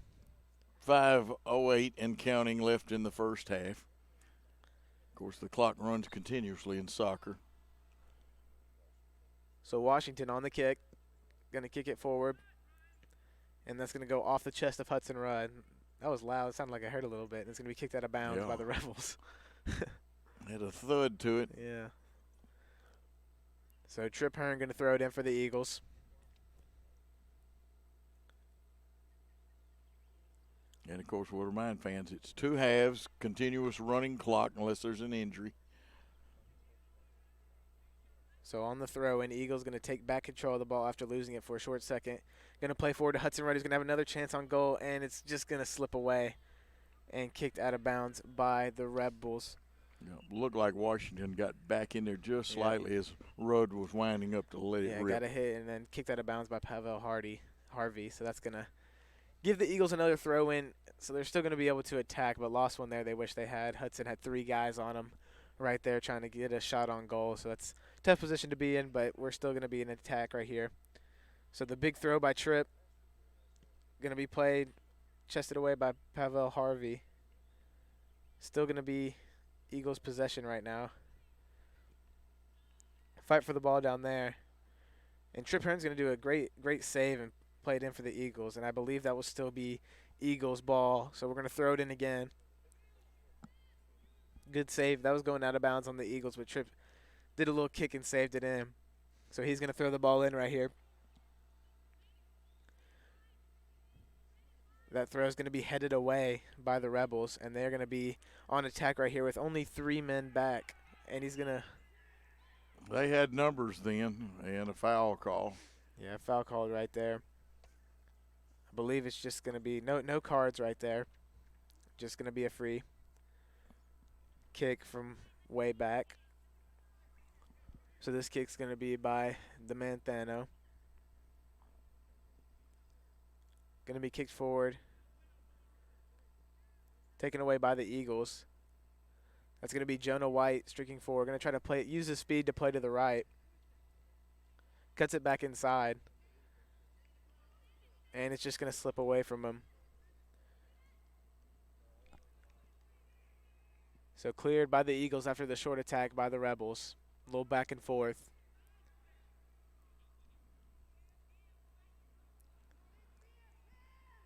5:08 and counting left in the first half. Of course, the clock runs continuously in soccer. So Washington on the kick, going to kick it forward, and that's going to go off the chest of Hudson Rudd. That was loud. It sounded like I heard a little bit. It's going to be kicked out of bounds by the Rebels. Had a thud to it. Yeah. So Trip Hearn going to throw it in for the Eagles. And, of course, we'll remind fans it's 2 halves, continuous running clock unless there's an injury. So on the throw in, Eagles going to take back control of the ball after losing it for a short second. Going to play forward to Hudson Rudd, who's going to have another chance on goal, and it's just going to slip away and kicked out of bounds by the Rebels. Looked like Washington got back in there just slightly as Rudd was winding up to let it rip. Yeah, got a hit and then kicked out of bounds by Pavel Harvey. So that's going to give the Eagles another throw in. So they're still going to be able to attack, but lost one there they wish they had. Hudson had 3 guys on him right there trying to get a shot on goal. So that's a tough position to be in, but we're still going to be in attack right here. So the big throw by Tripp. Going to be played, chested away by Pavel Harvey. Still going to be Eagles possession right now. Fight for the ball down there. And Trip Hearn's going to do a great save and play it in for the Eagles. And I believe that will still be Eagles ball. So we're going to throw it in again. Good save. That was going out of bounds on the Eagles, but Tripp did a little kick and saved it in. So he's going to throw the ball in right here. That throw is going to be headed away by the Rebels, and they're going to be on attack right here with only 3 men back. And he's going to... They had numbers then and a foul call. Yeah, foul called right there. I believe it's just going to be no cards right there. Just going to be a free kick from way back. So this kick's going to be by the Manthano. Going to be kicked forward. Taken away by the Eagles. That's going to be Jonah White streaking forward. Going to try to play it, use his speed to play to the right. Cuts it back inside. And it's just going to slip away from him. So cleared by the Eagles after the short attack by the Rebels. A little back and forth.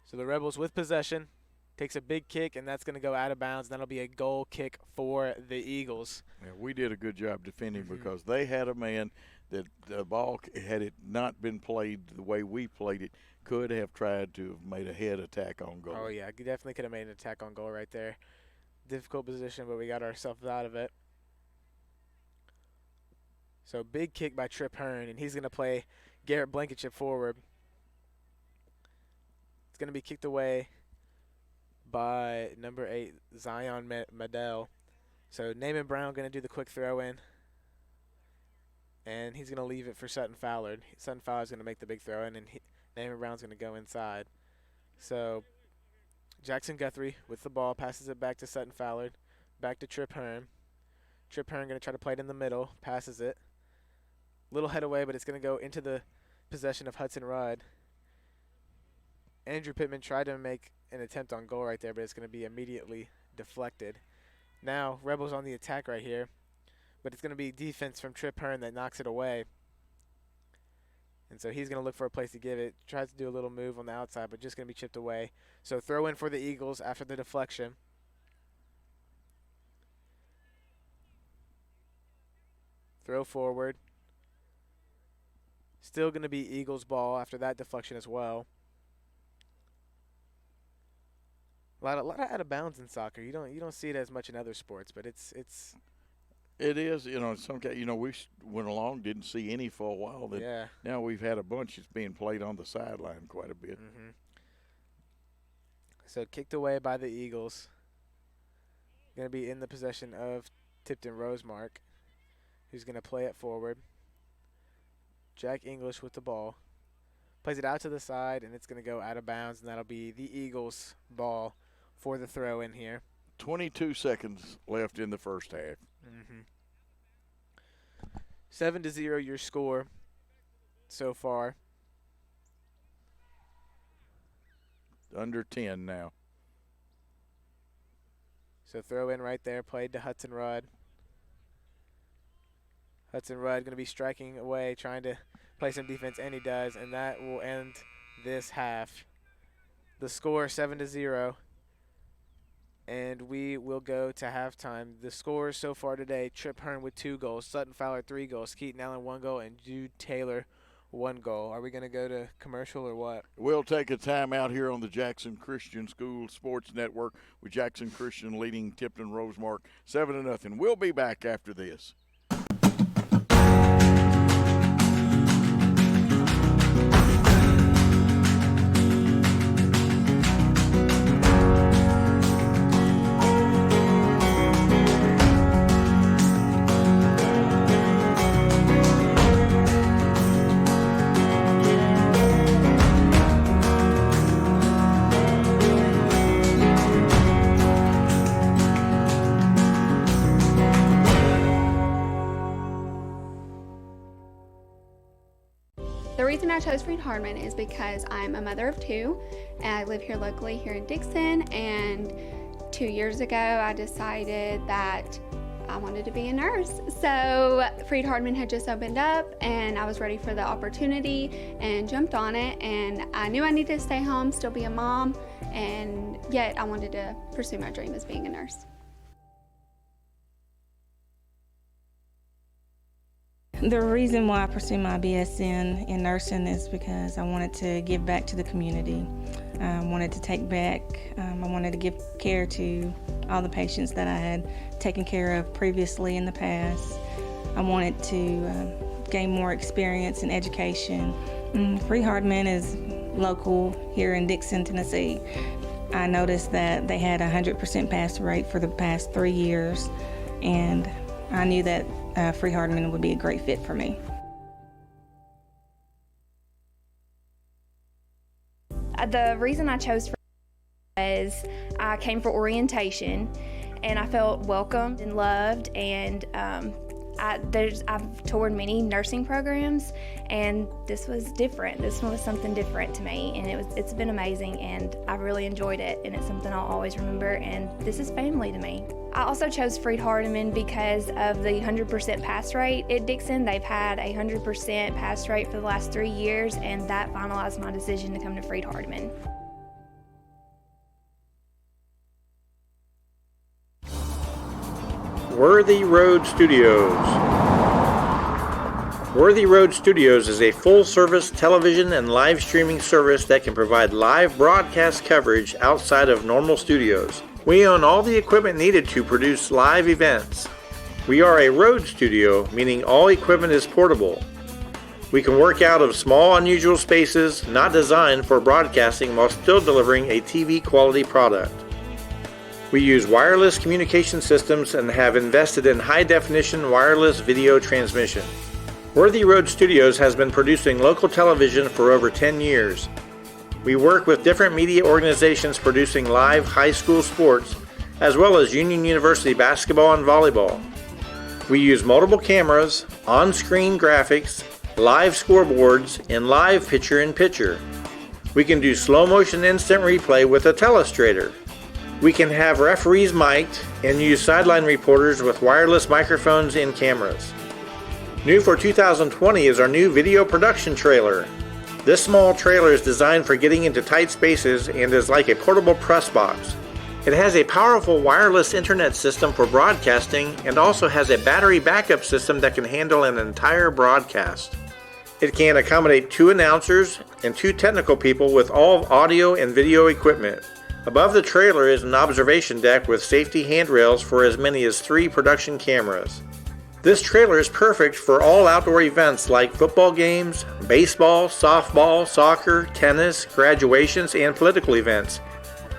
So the Rebels with possession. Takes a big kick, and that's going to go out of bounds. That'll be a goal kick for the Eagles. Yeah, we did a good job defending because they had a man that the ball, had it not been played the way we played it, could have tried to have made a head attack on goal. Oh, yeah, definitely could have made an attack on goal right there. Difficult position, but we got ourselves out of it. So big kick by Trip Hearn, and he's going to play Garrett Blankenship forward. It's going to be kicked away by number 8, Zion Medell. So Naaman Brown going to do the quick throw in. And he's going to leave it for Sutton Fowler. Sutton Fowler's going to make the big throw in, and Naaman Brown's going to go inside. So Jackson Guthrie with the ball, passes it back to Sutton Fowler, back to Trip Hearn. Trip Hearn going to try to play it in the middle, passes it. Little head away, but it's going to go into the possession of Hudson Rudd. Andrew Pittman tried to make an attempt on goal right there, but it's going to be immediately deflected. Now, Rebels on the attack right here, but it's going to be defense from Trip Hearn that knocks it away. And so he's going to look for a place to give it. Tries to do a little move on the outside, but just going to be chipped away. So throw in for the Eagles after the deflection. Throw forward. Still going to be Eagles ball after that deflection as well. A lot of out of bounds in soccer. You don't see it as much in other sports, but it is. Some we went along, didn't see any for a while. Yeah. Now we've had a bunch that's being played on the sideline quite a bit. So kicked away by the Eagles. Going to be in the possession of Tipton Rosemark, who's going to play it forward. Jack English with the ball. Plays it out to the side, and it's going to go out of bounds, and that'll be the Eagles' ball for the throw in here. 22 seconds left in the first half. 7-0 your score so far. Under 10 now. So throw in right there, played to Hudson Rudd. Hudson Rudd going to be striking away, trying to play some defense, and he does, and that will end this half. The score 7-0, and we will go to halftime. The scores so far today: Trip Hearn with 2 goals, Sutton Fowler 3 goals, Keaton Allen 1 goal, and Jude Taylor 1 goal. Are we going to go to commercial or what? We'll take a time out here on the Jackson Christian School Sports Network with Jackson Christian leading Tipton Rosemark 7-0. We'll be back after this. The reason I chose Freed-Hardeman is because I'm a mother of two, and I live here locally here in Dixon, and 2 years ago I decided that I wanted to be a nurse. So Freed-Hardeman had just opened up and I was ready for the opportunity and jumped on it, and I knew I needed to stay home, still be a mom, and yet I wanted to pursue my dream as being a nurse. The reason why I pursued my BSN in nursing is because I wanted to give back to the community. I wanted to take back, I wanted to give care to all the patients that I had taken care of previously in the past. I wanted to gain more experience and education. Freed-Hardeman is local here in Dixon, Tennessee. I noticed that they had a 100% pass rate for the past 3 years, and I knew that Freed-Hardeman would be a great fit for me. The reason I chose was I came for orientation, and I felt welcomed and loved, and I've toured many nursing programs, and this was different. This one was something different to me, and it's been amazing, and I really enjoyed it, and it's something I'll always remember, and this is family to me. I also chose Freed-Hardeman because of the 100% pass rate at Dixon. They've had a 100% pass rate for the last 3 years, and that finalized my decision to come to Freed-Hardeman. Worthy Road Studios. Worthy Road Studios is a full-service television and live streaming service that can provide live broadcast coverage outside of normal studios. We own all the equipment needed to produce live events. We are a road studio, meaning all equipment is portable. We can work out of small, unusual spaces not designed for broadcasting while still delivering a TV quality product. We use wireless communication systems and have invested in high-definition wireless video transmission. Worthy Road Studios has been producing local television for over 10 years. We work with different media organizations producing live high school sports, as well as Union University basketball and volleyball. We use multiple cameras, on-screen graphics, live scoreboards, and live picture-in-picture. We can do slow-motion instant replay with a telestrator. We can have referees mic'd and use sideline reporters with wireless microphones and cameras. New for 2020 is our new video production trailer. This small trailer is designed for getting into tight spaces and is like a portable press box. It has a powerful wireless internet system for broadcasting and also has a battery backup system that can handle an entire broadcast. It can accommodate 2 announcers and 2 technical people with all audio and video equipment. Above the trailer is an observation deck with safety handrails for as many as 3 production cameras. This trailer is perfect for all outdoor events like football games, baseball, softball, soccer, tennis, graduations, and political events.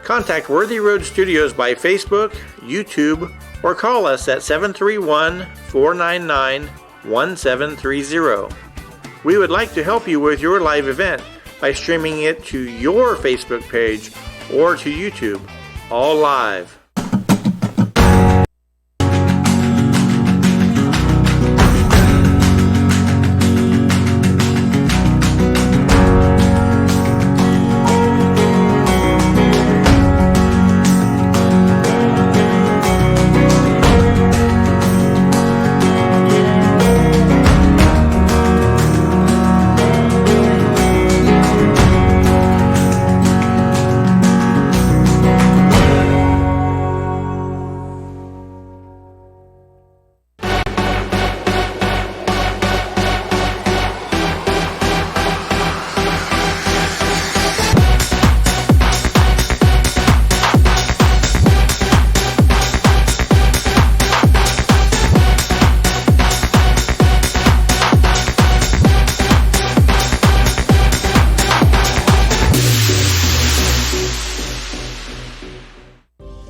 Contact Worthy Road Studios by Facebook, YouTube, or call us at 731-499-1730. We would like to help you with your live event by streaming it to your Facebook page or to YouTube, all live.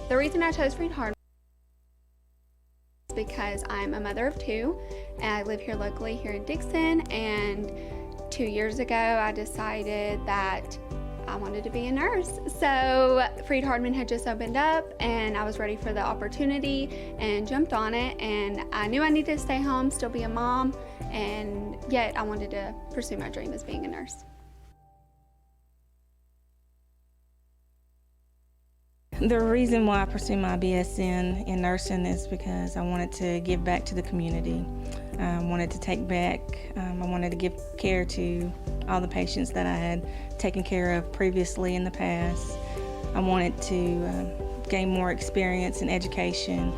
The reason I chose Freed-Hardeman is because I'm a mother of two, and I live here locally here in Dixon, and 2 years ago I decided that I wanted to be a nurse. So Freed Hardman had just opened up and I was ready for the opportunity and jumped on it, and I knew I needed to stay home, still be a mom, and yet I wanted to pursue my dream as being a nurse. The reason why I pursue my BSN in nursing is because I wanted to give back to the community. I wanted to take back, I wanted to give care to all the patients that I had taken care of previously in the past. I wanted to gain more experience and education.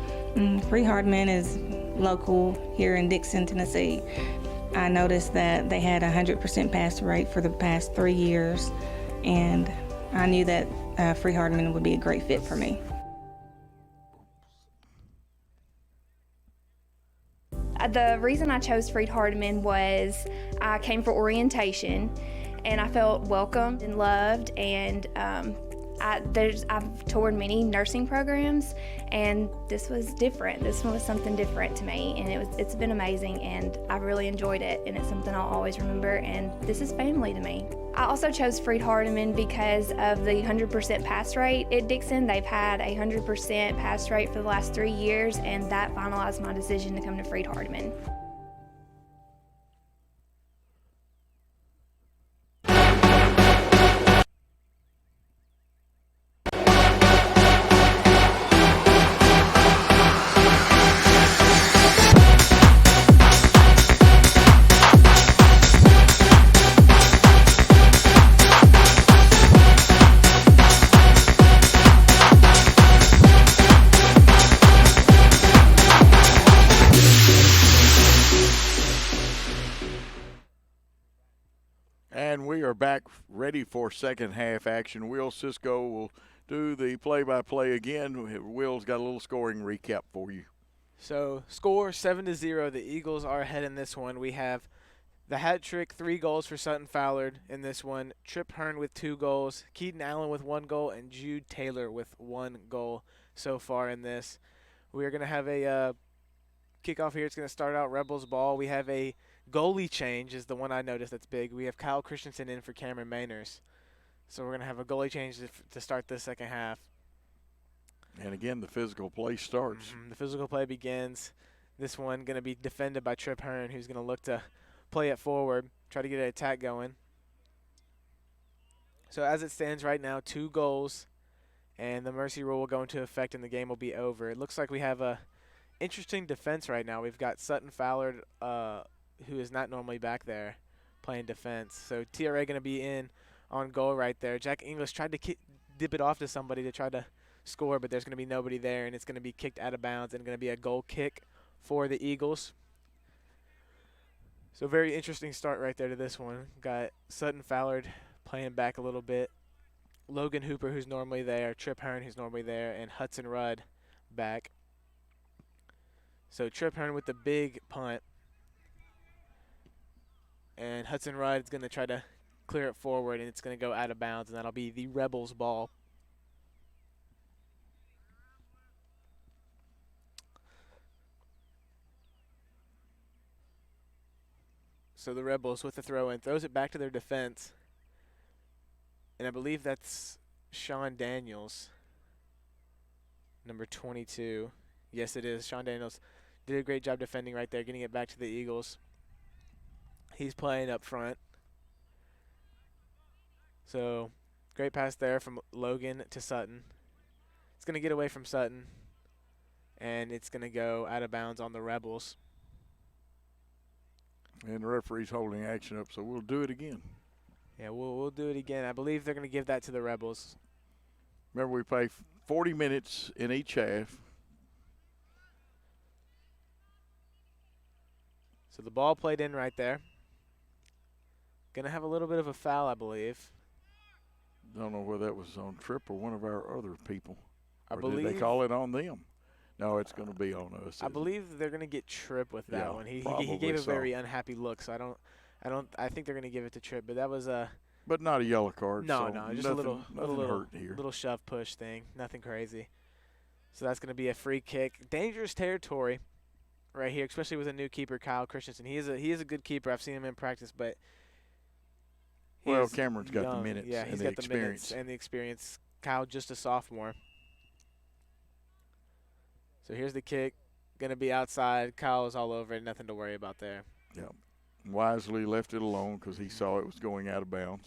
Freed Hardman is local here in Dixon, Tennessee. I noticed that they had a 100% pass rate for the past 3 years, and I knew that Freed Hardman would be a great fit for me. The reason I chose Freed Hardman was I came for orientation and I felt welcomed and loved, and I've toured many nursing programs, and this was different. This one was something different to me, and it's been amazing, and I really enjoyed it, and it's something I'll always remember, and this is family to me. I also chose Freed Hardman because of the 100% pass rate at Dixon. They've had a 100% pass rate for the last 3 years, and that finalized my decision to come to Freed Hardman. And we are back ready for second half action. Will Cisco will do the play-by-play again. Will's got a little scoring recap for you. So score 7-0. The Eagles are ahead in this one. We have the hat trick, 3 goals for Sutton Fallard in this one. Trip Hearn with 2 goals, Keaton Allen with 1 goal, and Jude Taylor with 1 goal so far in this. We are going to have a kickoff here. It's going to start out Rebels ball. We have a goalie change is the one I noticed that's big. We have Kyle Christensen in for Cameron Mainers. So we're going to have a goalie change to start this second half. And again, the physical play starts. The physical play begins. This one going to be defended by Trip Hearn, who's going to look to play it forward, try to get an attack going. So as it stands right now, 2 goals, and the mercy rule will go into effect and the game will be over. It looks like we have a interesting defense right now. We've got Sutton Fallard, who is not normally back there playing defense. So TRA going to be in on goal right there. Jack English tried to dip it off to somebody to try to score, but there's going to be nobody there, and it's going to be kicked out of bounds and going to be a goal kick for the Eagles. So very interesting start right there to this one. Got Sutton Fallard playing back a little bit. Logan Hooper, who's normally there. Trip Hearn, who's normally there. And Hudson Rudd back. So Trip Hearn with the big punt. And Hudson Rudd is going to try to clear it forward, and it's going to go out of bounds, and that'll be the Rebels' ball. So the Rebels with the throw-in throws it back to their defense. And I believe that's Sean Daniels, number 22. Yes, it is. Sean Daniels did a great job defending right there, getting it back to the Eagles. He's playing up front. So great pass there from Logan to Sutton. It's going to get away from Sutton, and it's going to go out of bounds on the Rebels. And the referee's holding action up, so we'll do it again. Yeah, we'll do it again. I believe they're going to give that to the Rebels. Remember, we play 40 minutes in each half. So the ball played in right there. Going to have a little bit of a foul, I believe. Don't know whether that was on Tripp or one of our other people. I or believe did they call it on them? No, it's going to be on us. I believe they're going to get Tripp with that one. He probably gave a so. very unhappy look, so I think they're going to give it to Tripp, but that was a But not a yellow card. no, so just nothing a little hurt here. little shove push thing, nothing crazy. So that's going to be a free kick. Dangerous territory right here, especially with a new keeper, Kyle Christensen. He is a good keeper. I've seen him in practice, but Well, He's Cameron's got the young. minutes Yeah, and he's the got the experience. minutes and the experience. Kyle, just a sophomore. So here's the kick. Going to be outside. Kyle is all over it. Nothing to worry about there. Yeah. Wisely left it alone because he saw it was going out of bounds.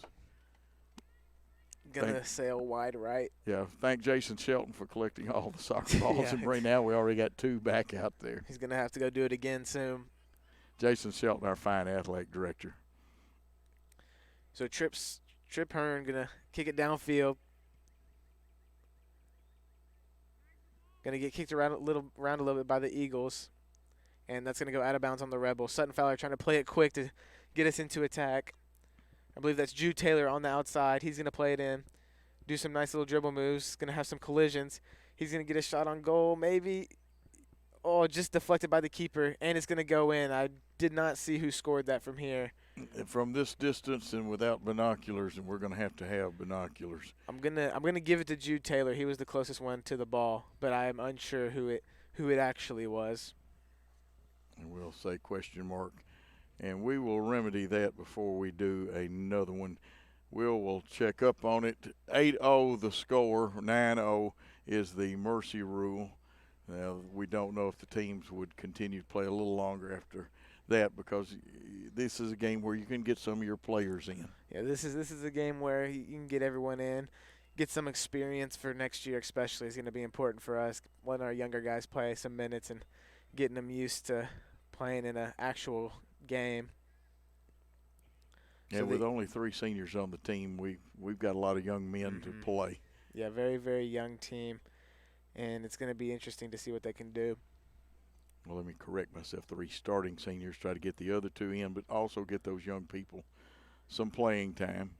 Going to sail wide right. Yeah, thank Jason Shelton for collecting all the soccer balls. Yeah. And right now we already got 2 back out there. He's going to have to go do it again soon. Jason Shelton, our fine athletic director. So Trip Hearn going to kick it downfield. Going to get kicked around a little bit by the Eagles. And that's going to go out of bounds on the Rebels. Sutton Fowler trying to play it quick to get us into attack. I believe that's Jude Taylor on the outside. He's going to play it in. Do some nice little dribble moves. Going to have some collisions. He's going to get a shot on goal, maybe. Oh, just deflected by the keeper. And it's going to go in. I did not see who scored that from here. From this distance and without binoculars, and we're going to have binoculars. I'm gonna give it to Jude Taylor. He was the closest one to the ball, but I am unsure who it actually was. And we'll say question mark. And we will remedy that before we do another one. We'll check up on it. 8-0 the score. 9-0 is the mercy rule. Now, we don't know if the teams would continue to play a little longer after that because this is a game where you can get some of your players in. Yeah, this is a game where you can get everyone in, get some experience for next year especially is going to be important for us, letting our younger guys play some minutes and getting them used to playing in an actual game. Yeah, so with only 3 seniors on the team, we've got a lot of young men to play. Yeah, very, very young team, and it's going to be interesting to see what they can do. Well, let me correct myself. 3 starting seniors, try to get the other 2 in, but also get those young people some playing time.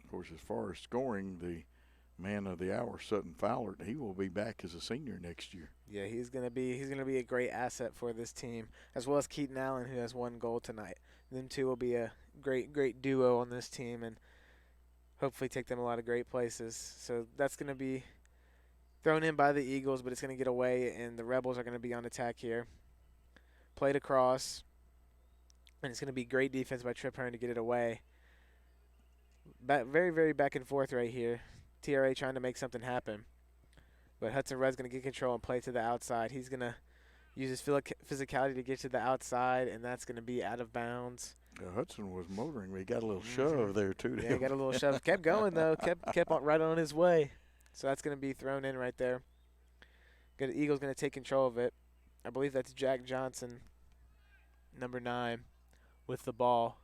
Of course, as far as scoring, the man of the hour, Sutton Fowler, he will be back as a senior next year. Yeah, he's gonna be a great asset for this team, as well as Keaton Allen, who has 1 goal tonight. Them 2 will be a great duo on this team, and hopefully take them a lot of great places. So that's going to be thrown in by the Eagles, but it's going to get away, and the Rebels are going to be on attack here. Played across, and it's going to be great defense by Trip Hearn to get it away. Very, very back and forth right here. TRA trying to make something happen. But Hudson Red's going to get control and play to the outside. He's going to use his physicality to get to the outside, and that's going to be out of bounds. Hudson was motoring. He got a little shove there, too. Yeah, he got a little shove. Kept going, though. Kept on right on his way. So that's going to be thrown in right there. Eagles going to take control of it. I believe that's Jack Johnson, number 9, with the ball.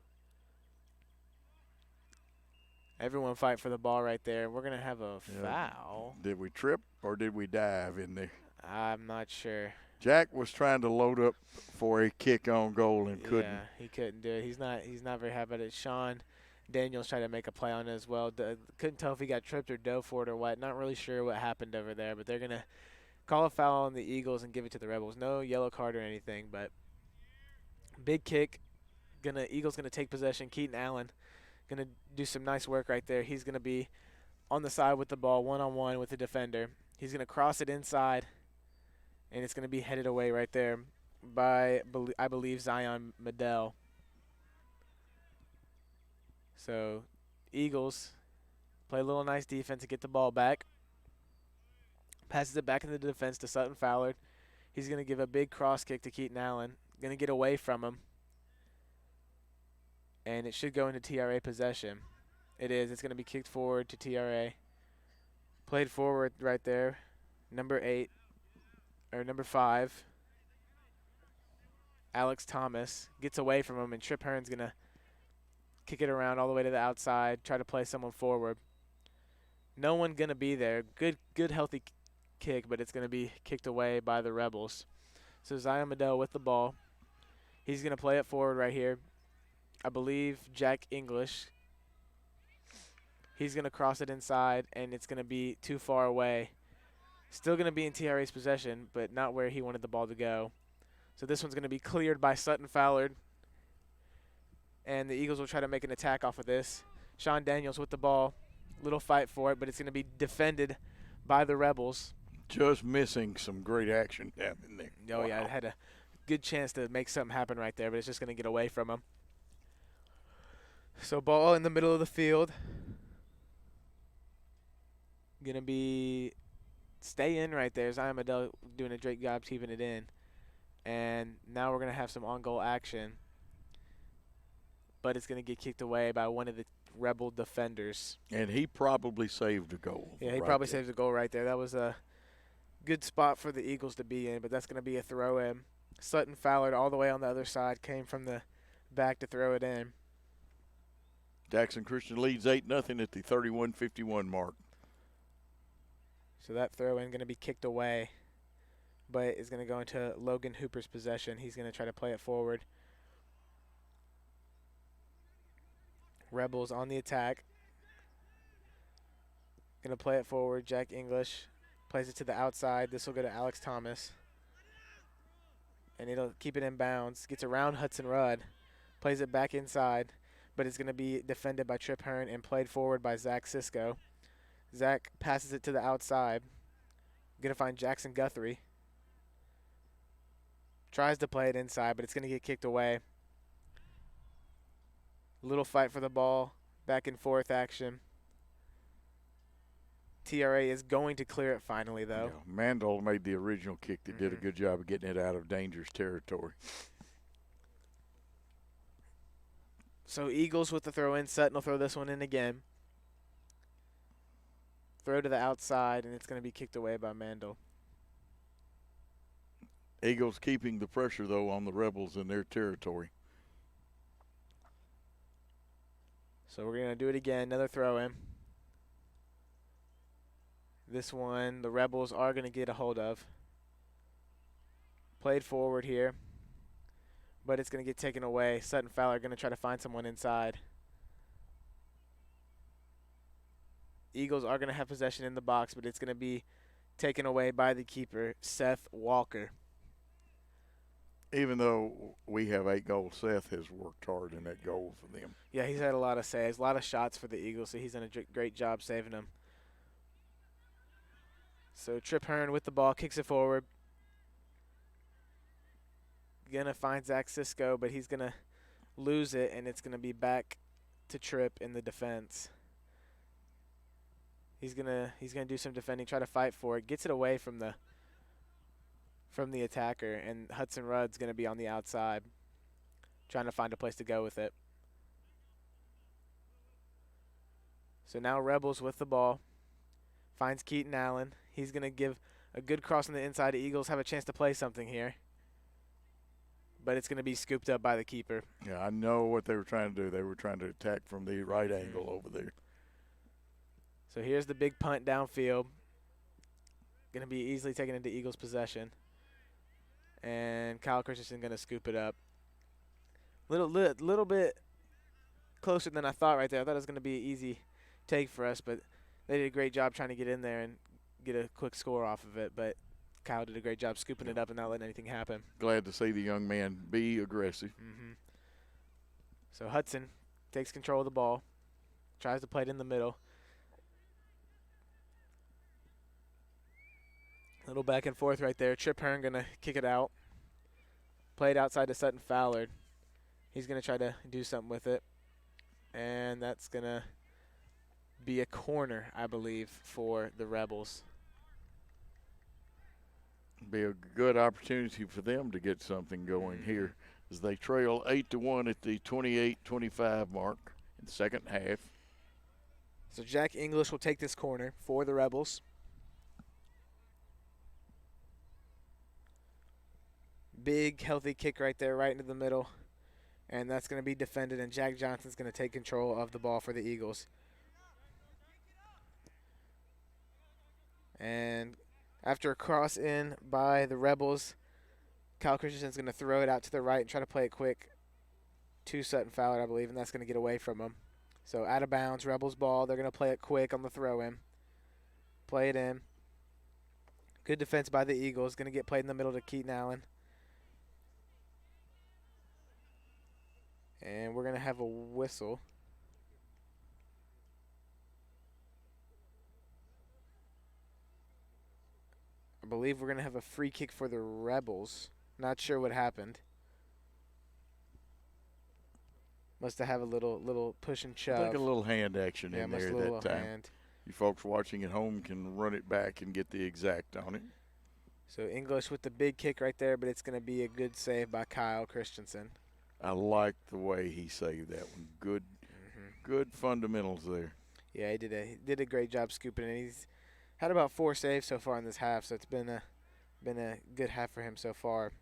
Everyone fight for the ball right there. We're going to have a foul. Did we trip or did we dive in there? I'm not sure. Jack was trying to load up for a kick on goal and couldn't. Yeah, he couldn't do it. He's not very happy at it. Sean Daniels tried to make a play on it as well. Couldn't tell if he got tripped or dove for it or what. Not really sure what happened over there, but they're going to call a foul on the Eagles and give it to the Rebels. No yellow card or anything, but big kick. Eagles going to take possession. Keaton Allen going to do some nice work right there. He's going to be on the side with the ball, one-on-one with the defender. He's going to cross it inside, and it's going to be headed away right there by, I believe, Zion Medell. So Eagles play a little nice defense to get the ball back. Passes it back in the defense to Sutton Fowler. He's going to give a big cross kick to Keaton Allen. Going to get away from him. And it should go into TRA possession. It is. It's going to be kicked forward to TRA. Played forward right there. Number 5. Alex Thomas gets away from him, and Trip Hearn's going to kick it around all the way to the outside, try to play someone forward. No one going to be there. Good healthy kick, but it's going to be kicked away by the Rebels. So Zion Medell with the ball. He's going to play it forward right here. I believe Jack English. He's going to cross it inside, and it's going to be too far away. Still going to be in TRA's possession, but not where he wanted the ball to go. So this one's going to be cleared by Sutton Fowler. And the Eagles will try to make an attack off of this. Sean Daniels with the ball. Little fight for it, but it's going to be defended by the Rebels. Just missing some great action down in there. Oh, wow. Yeah, it had a good chance to make something happen right there, but it's just going to get away from him. So ball in the middle of the field. Going to be stay in right there. Zion Medell doing a great job keeping it in. And now we're going to have some on-goal action. But it's going to get kicked away by one of the Rebel defenders. And he probably saved a goal. Yeah, he right probably there. saved a goal right there. That was a good spot for the Eagles to be in, but that's going to be a throw in. Sutton Fowler all the way on the other side came from the back to throw it in. Jackson Christian leads 8-0 at the 31-51 mark. So that throw in going to be kicked away, but is going to go into Logan Hooper's possession. He's going to try to play it forward. Rebels on the attack. Going to play it forward. Jack English plays it to the outside. This will go to Alex Thomas. And it'll keep it in bounds. Gets around Hudson Rudd. Plays it back inside. But it's going to be defended by Trip Hearn and played forward by Zach Sisko. Zach passes it to the outside. Going to find Jackson Guthrie. Tries to play it inside, but it's going to get kicked away. Little fight for the ball. Back and forth action. TRA is going to clear it finally, though. Yeah, Mandel made the original kick that did a good job of getting it out of dangerous territory. So Eagles with the throw in. Sutton will throw this one in again. Throw to the outside, and it's going to be kicked away by Mandel. Eagles keeping the pressure, though, on the Rebels in their territory. So we're going to do it again. Another throw in. This one, the Rebels are going to get a hold of. Played forward here, but it's going to get taken away. Sutton Fowler going to try to find someone inside. Eagles are going to have possession in the box, but it's going to be taken away by the keeper, Seth Walker. Even though we have 8 goals, Seth has worked hard in that goal for them. Yeah, he's had a lot of saves, a lot of shots for the Eagles, so he's done a great job saving them. So Trip Hearn with the ball, kicks it forward. Gonna find Zach Sisko, but he's gonna lose it, and it's gonna be back to Trip in the defense. He's gonna do some defending, try to fight for it, gets it away from the attacker, and Hudson Rudd's gonna be on the outside, trying to find a place to go with it. So now Rebels with the ball, finds Keaton Allen. He's gonna give a good cross on the inside. The Eagles have a chance to play something here, but it's gonna be scooped up by the keeper. Yeah, I know what they were trying to do. They were trying to attack from the right angle over there. So here's the big punt downfield. Going to be easily taken into Eagles possession. And Kyle Christensen going to scoop it up. Little bit closer than I thought right there. I thought it was going to be an easy take for us, but they did a great job trying to get in there and get a quick score off of it. But Kyle did a great job scooping it up and not letting anything happen. Glad to see the young man be aggressive. So Hudson takes control of the ball, tries to play it in the middle. Little back and forth right there. Trip Hearn going to kick it out. Played outside to Sutton Fowler. He's going to try to do something with it. And that's going to be a corner, I believe, for the Rebels. Be a good opportunity for them to get something going here as they trail 8-1 at the 28-25 mark in the second half. So Jack English will take this corner for the Rebels. Big, healthy kick right there, right into the middle. And that's going to be defended, and Jack Johnson's going to take control of the ball for the Eagles. And after a cross in by the Rebels, Kyle Christensen's going to throw it out to the right and try to play it quick to Sutton Fowler, I believe, and that's going to get away from him. So out of bounds, Rebels ball. They're going to play it quick on the throw-in. Play it in. Good defense by the Eagles. Going to get played in the middle to Keaton Allen. And we're going to have a whistle. I believe we're going to have a free kick for the Rebels. Not sure what happened. Must have a little push and I shove. think a little hand action Yeah, in must there have a that little time. hand. You folks watching at home can run it back and get the exact on it. So English with the big kick right there, but it's going to be a good save by Kyle Christensen. I like the way he saved that one. Good fundamentals there. Yeah, he did a great job scooping it. He's had about 4 saves so far in this half, so it's been a good half for him so far.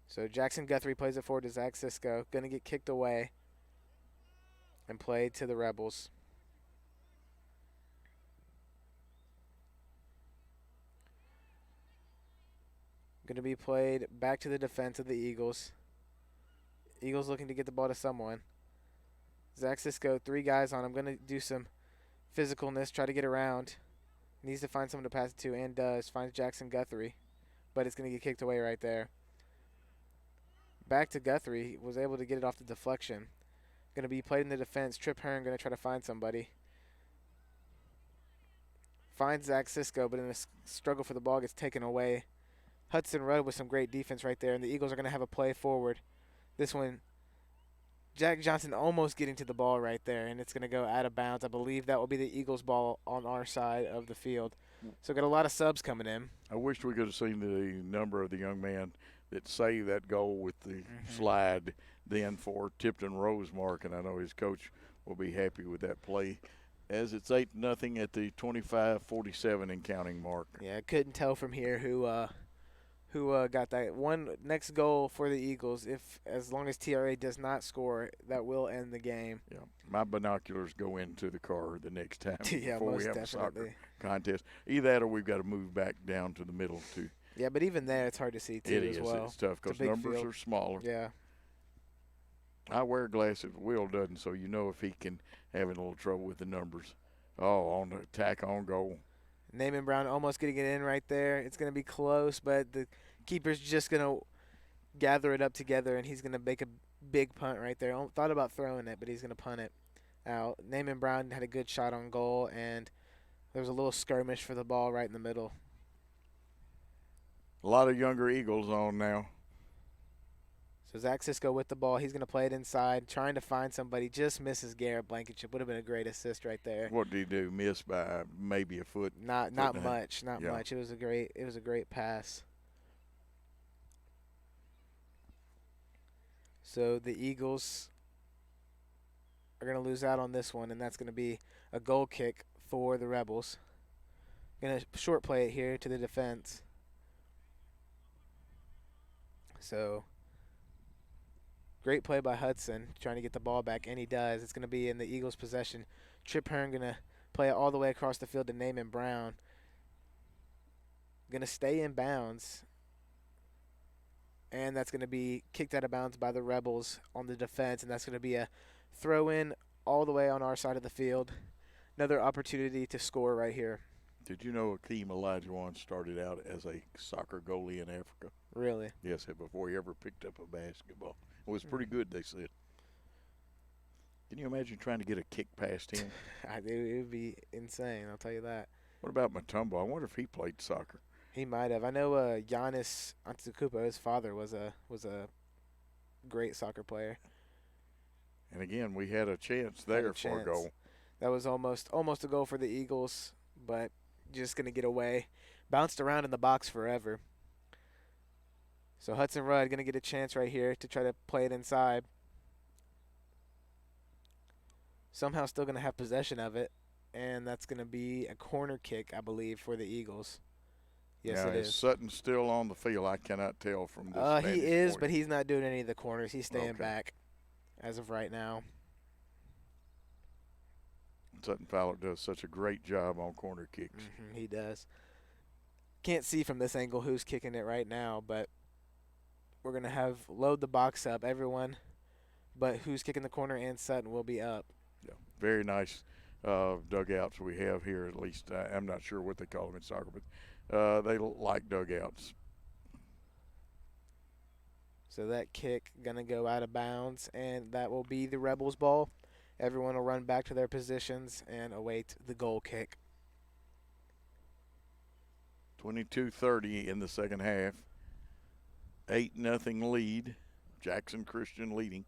So Jackson Guthrie plays it forward to Zach Cisco. Going to get kicked away and played to the Rebels. Going to be played back to the defense of the Eagles. Eagles looking to get the ball to someone. Zach Cisco, 3 guys on him. Going to do some physicalness, try to get around. Needs to find someone to pass it to, and does. Finds Jackson Guthrie, but it's going to get kicked away right there. Back to Guthrie. Was able to get it off the deflection. Going to be played in the defense. Trip Hearn going to try to find somebody. Finds Zach Cisco, but in a struggle for the ball gets taken away. Hudson Rudd with some great defense right there, and the Eagles are going to have a play forward. This one, Jack Johnson almost getting to the ball right there, and it's going to go out of bounds. I believe that will be the Eagles' ball on our side of the field. So got a lot of subs coming in. I wish we could have seen the number of the young man that saved that goal with the slide then for Tipton Rosemark, and I know his coach will be happy with that play as it's 8-0 at the 25-47 and counting mark. Yeah, I couldn't tell from here who got that one next goal for the Eagles. If as long as TRA does not score, that will end the game. Yeah, my binoculars go into the car the next time Yeah, before we most have a soccer definitely. contest. Either that or we've got to move back down to the middle too. Yeah, but even there, it's hard to see too It as is. well. It's tough It's a because big numbers field. are smaller. Yeah. I wear glasses. Will doesn't, so you know if he can have a little trouble with the numbers. Oh, on the attack on goal. Naaman Brown almost getting it in right there. It's going to be close, but the keeper's just going to gather it up together, and he's going to make a big punt right there. Thought about throwing it, but he's going to punt it out. Naaman Brown had a good shot on goal, and there was a little skirmish for the ball right in the middle. A lot of younger Eagles on now. So Zach Cisco with the ball. He's going to play it inside, trying to find somebody. Just misses Garrett Blankenship. Would have been a great assist right there. What did he do? Miss by maybe a foot. Not and a half. much. Not Yeah. much. It was a great pass. So the Eagles are going to lose out on this one, and that's going to be a goal kick for the Rebels. Going to short play it here to the defense. So great play by Hudson, trying to get the ball back, and he does. It's going to be in the Eagles' possession. Trip Hearn going to play it all the way across the field to Naaman Brown. Going to stay in bounds. And that's going to be kicked out of bounds by the Rebels on the defense, and that's going to be a throw-in all the way on our side of the field. Another opportunity to score right here. Did you know Akeem Olajuwon started out as a soccer goalie in Africa? Really? Yes, before he ever picked up a basketball. It was pretty good, they said. Can you imagine trying to get a kick past him? It would be insane, I'll tell you that. What about Mutombo? I wonder if he played soccer. He might have. I know Giannis Antetokounmpo, his father, was a great soccer player. And again, we had a chance there for a goal. That was almost a goal for the Eagles, but just going to get away. Bounced around in the box forever. So Hudson Rudd going to get a chance right here to try to play it inside. Somehow still going to have possession of it, and that's going to be a corner kick, I believe, for the Eagles. Yes, now, it is. Sutton still on the field? I cannot tell from this He vantage is, point. but he's not doing any of the corners. He's staying Okay. back as of right now. Sutton Fowler does such a great job on corner kicks. He does. Can't see from this angle who's kicking it right now, but we're going to load the box up, everyone, but who's kicking the corner and Sutton will be up. Yeah, very nice dugouts we have here, at least. I'm not sure what they call them in soccer, but they like dugouts. So that kick going to go out of bounds, and that will be the Rebels' ball. Everyone will run back to their positions and await the goal kick. 22-30 in the second half. 8-0 lead. Jackson Christian leading.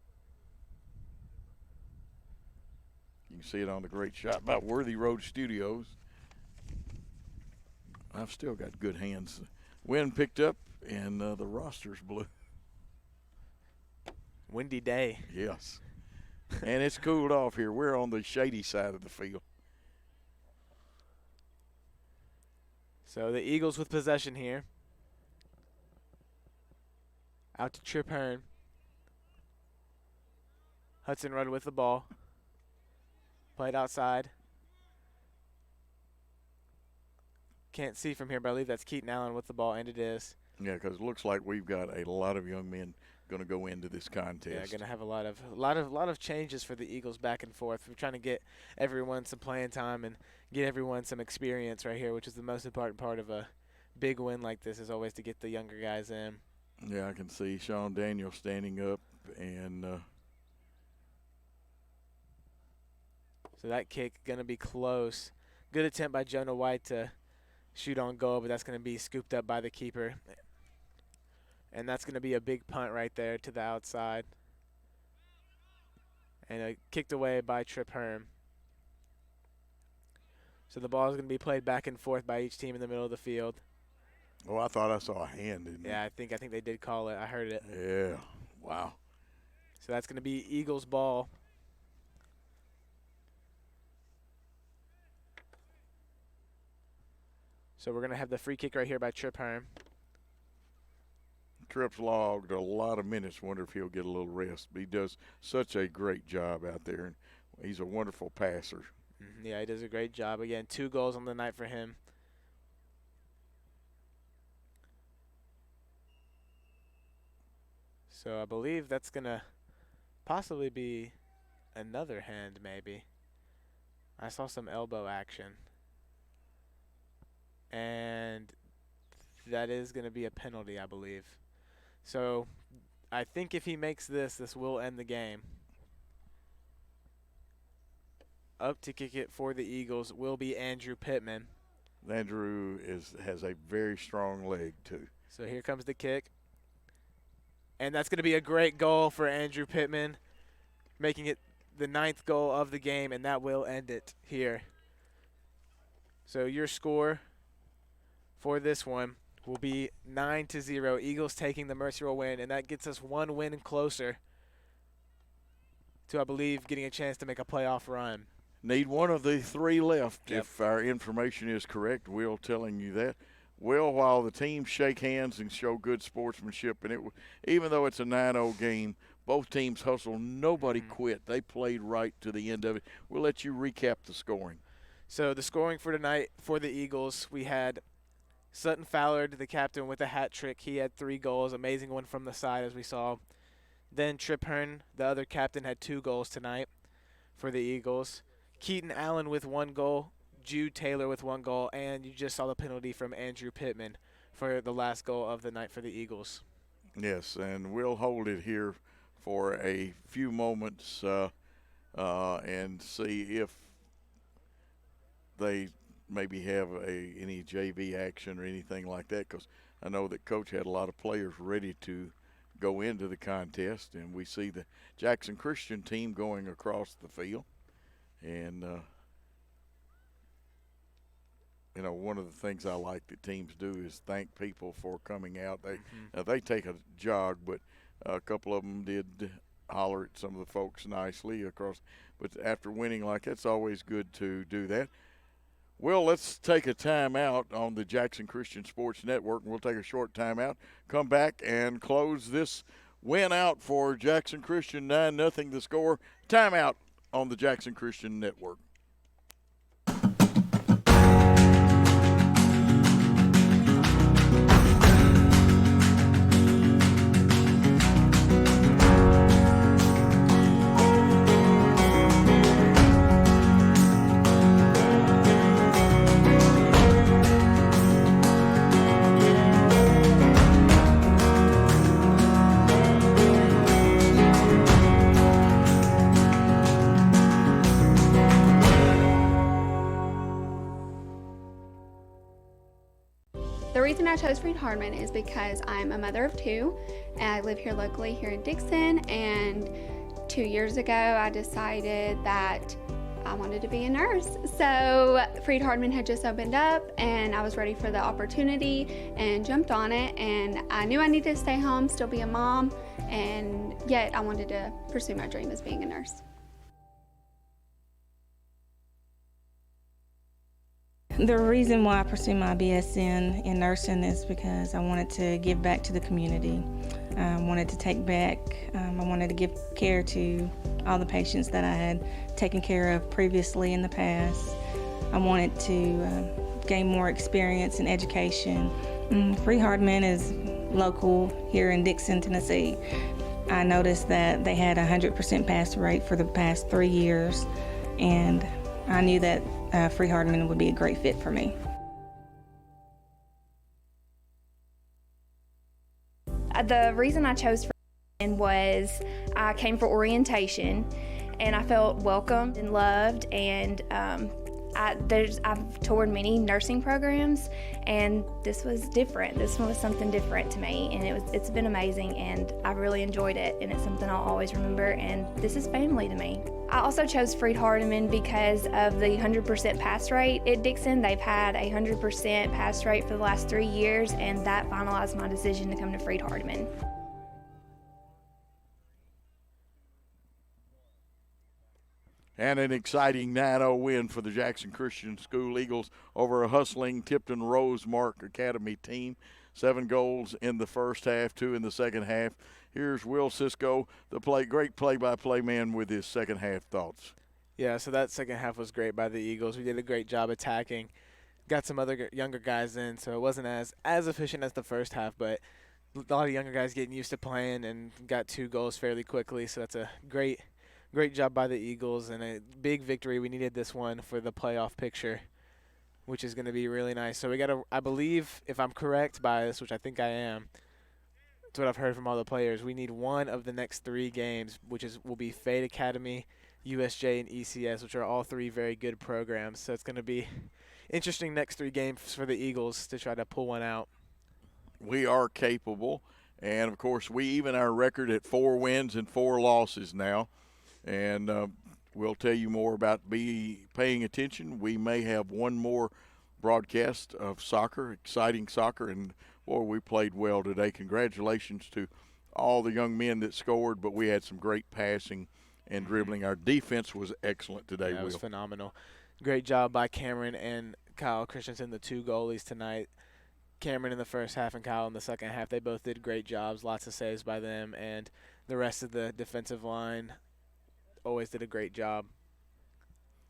You can see it on the great shot by Worthy Road Studios. I've still got good hands. Wind picked up and the roster's blue. Windy day. Yes. And it's cooled off here. We're on the shady side of the field. So the Eagles with possession here. Out to Trip Hearn. Hudson Rudd with the ball. Played outside. Can't see from here, but I believe that's Keaton Allen with the ball, and it is. Yeah, because it looks like we've got a lot of young men going to go into this contest. Yeah, going to have a lot of changes for the Eagles back and forth. We're trying to get everyone some playing time and get everyone some experience right here, which is the most important part of a big win like this, is always to get the younger guys in. Yeah, I can see Sean Daniel standing up, and so that kick going to be close. Good attempt by Jonah White to shoot on goal, but that's going to be scooped up by the keeper. And that's going to be a big punt right there to the outside. And kicked away by Trip Hearn. So the ball is going to be played back and forth by each team in the middle of the field. oh, I thought I saw a hand in there. Yeah, I think they did call it. I heard it. Yeah, wow. So that's going to be Eagles ball. So we're going to have the free kick right here by Trip Hearn. Tripp's logged a lot of minutes. Wonder if he'll get a little rest. But he does such a great job out there, and he's a wonderful passer. Yeah, he does a great job. Again, 2 goals on the night for him. So I believe that's going to possibly be another hand maybe. I saw some elbow action. And that is going to be a penalty, I believe. So I think if he makes this will end the game. Up to kick it for the Eagles will be Andrew Pittman. Andrew has a very strong leg, too. So here comes the kick. And that's going to be a great goal for Andrew Pittman, making it the 9th goal of the game, and that will end it here. So your score for this one will be 9-0. Eagles taking the Mercyville win, and that gets us 1 win closer to, I believe, getting a chance to make a playoff run. Need one of the 3 left, Yep. if our information is correct. Will telling you that. Will, while the teams shake hands and show good sportsmanship, and even though it's a 9-0 game, both teams hustled. Nobody quit. They played right to the end of it. We'll let you recap the scoring. So the scoring for tonight for the Eagles, we had Sutton Fallard, the captain, with a hat trick. He had 3 goals, amazing one from the side as we saw. Then Trip Hearn, the other captain, had 2 goals tonight for the Eagles. Keaton Allen with 1 goal, Jude Taylor with 1 goal, and you just saw the penalty from Andrew Pittman for the last goal of the night for the Eagles. Yes, and we'll hold it here for a few moments and see if they maybe have any JV action or anything like that, because I know that Coach had a lot of players ready to go into the contest, and we see the Jackson Christian team going across the field. And, one of the things I like that teams do is thank people for coming out. They take a jog, but a couple of them did holler at some of the folks nicely across. But after winning like that, it's always good to do that. Well, let's take a timeout on the Jackson Christian Sports Network, and we'll take a short timeout, come back and close this win out for Jackson Christian, 9-0 the score. Timeout on the Jackson Christian Network. I chose Freed-Hardeman is because I'm a mother of two, and I live here locally here in Dixon, and 2 years ago I decided that I wanted to be a nurse. So Freed-Hardeman had just opened up and I was ready for the opportunity and jumped on it, and I knew I needed to stay home, still be a mom, and yet I wanted to pursue my dream as being a nurse. The reason why I pursued my BSN in nursing is because I wanted to give back to the community. I wanted to take back, I wanted to give care to all the patients that I had taken care of previously in the past. I wanted to gain more experience in education. Freed-Hardeman is local here in Dixon, Tennessee. I noticed that they had a 100% pass rate for the past 3 years, and I knew that Freed-Hardeman would be a great fit for me. The reason I chose Freed-Hardeman was I came for orientation, and I felt welcomed and loved, and I've toured many nursing programs, and this was different. This one was something different to me, and it's been amazing, and I really enjoyed it, and it's something I'll always remember, and this is family to me. I also chose Freed-Hardeman because of the 100% pass rate at Dixon. They've had a 100% pass rate for the last 3 years, and that finalized my decision to come to Freed-Hardeman. And an exciting 9-0 win for the Jackson Christian School Eagles over a hustling Tipton Rosemark Academy team. 7 goals in the first half, 2 in the second half. Here's Will Cisco, the great play-by-play man, with his second half thoughts. Yeah, so that second half was great by the Eagles. We did a great job attacking. Got some other younger guys in, so it wasn't as efficient as the first half, but a lot of younger guys getting used to playing and got 2 goals fairly quickly, so that's a great job by the Eagles and a big victory. We needed this one for the playoff picture, which is going to be really nice. So we got to, I believe, if I'm correct by this, which I think I am, it's what I've heard from all the players, we need one of the next 3 games, which will be Fade Academy, USJ, and ECS, which are all 3 very good programs. So it's going to be interesting next 3 games for the Eagles to try to pull one out. We are capable, and, of course, we even our record at 4 wins and 4 losses now. And we'll tell you more about paying attention. We may have one more broadcast of soccer, exciting soccer, and, boy, we played well today. Congratulations to all the young men that scored, but we had some great passing and dribbling. Our defense was excellent today, Will. It was phenomenal. Great job by Cameron and Kyle Christensen, the 2 goalies tonight. Cameron in the first half and Kyle in the second half. They both did great jobs, lots of saves by them, and the rest of the defensive line always did a great job.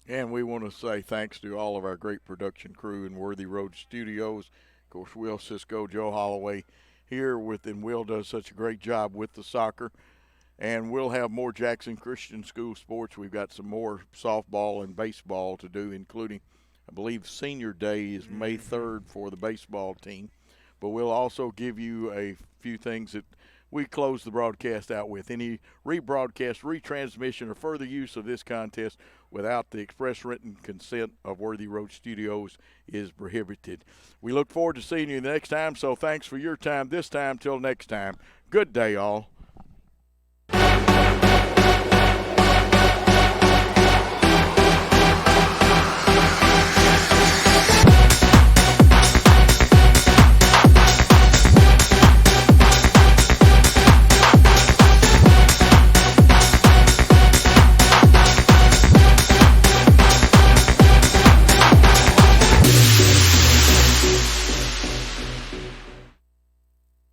And we want to say thanks to all of our great production crew in Worthy Road Studios. Of course, Will Cisco, Joe Holloway here and Will does such a great job with the soccer. And we'll have more Jackson Christian School sports. We've got some more softball and baseball to do, including, I believe, Senior Day is May 3rd for the baseball team. But we'll also give you a few things that we close the broadcast out with. Any rebroadcast, retransmission, or further use of this contest without the express written consent of Worthy Road Studios is prohibited. We look forward to seeing you the next time, so thanks for your time this time. Till next time, good day, all.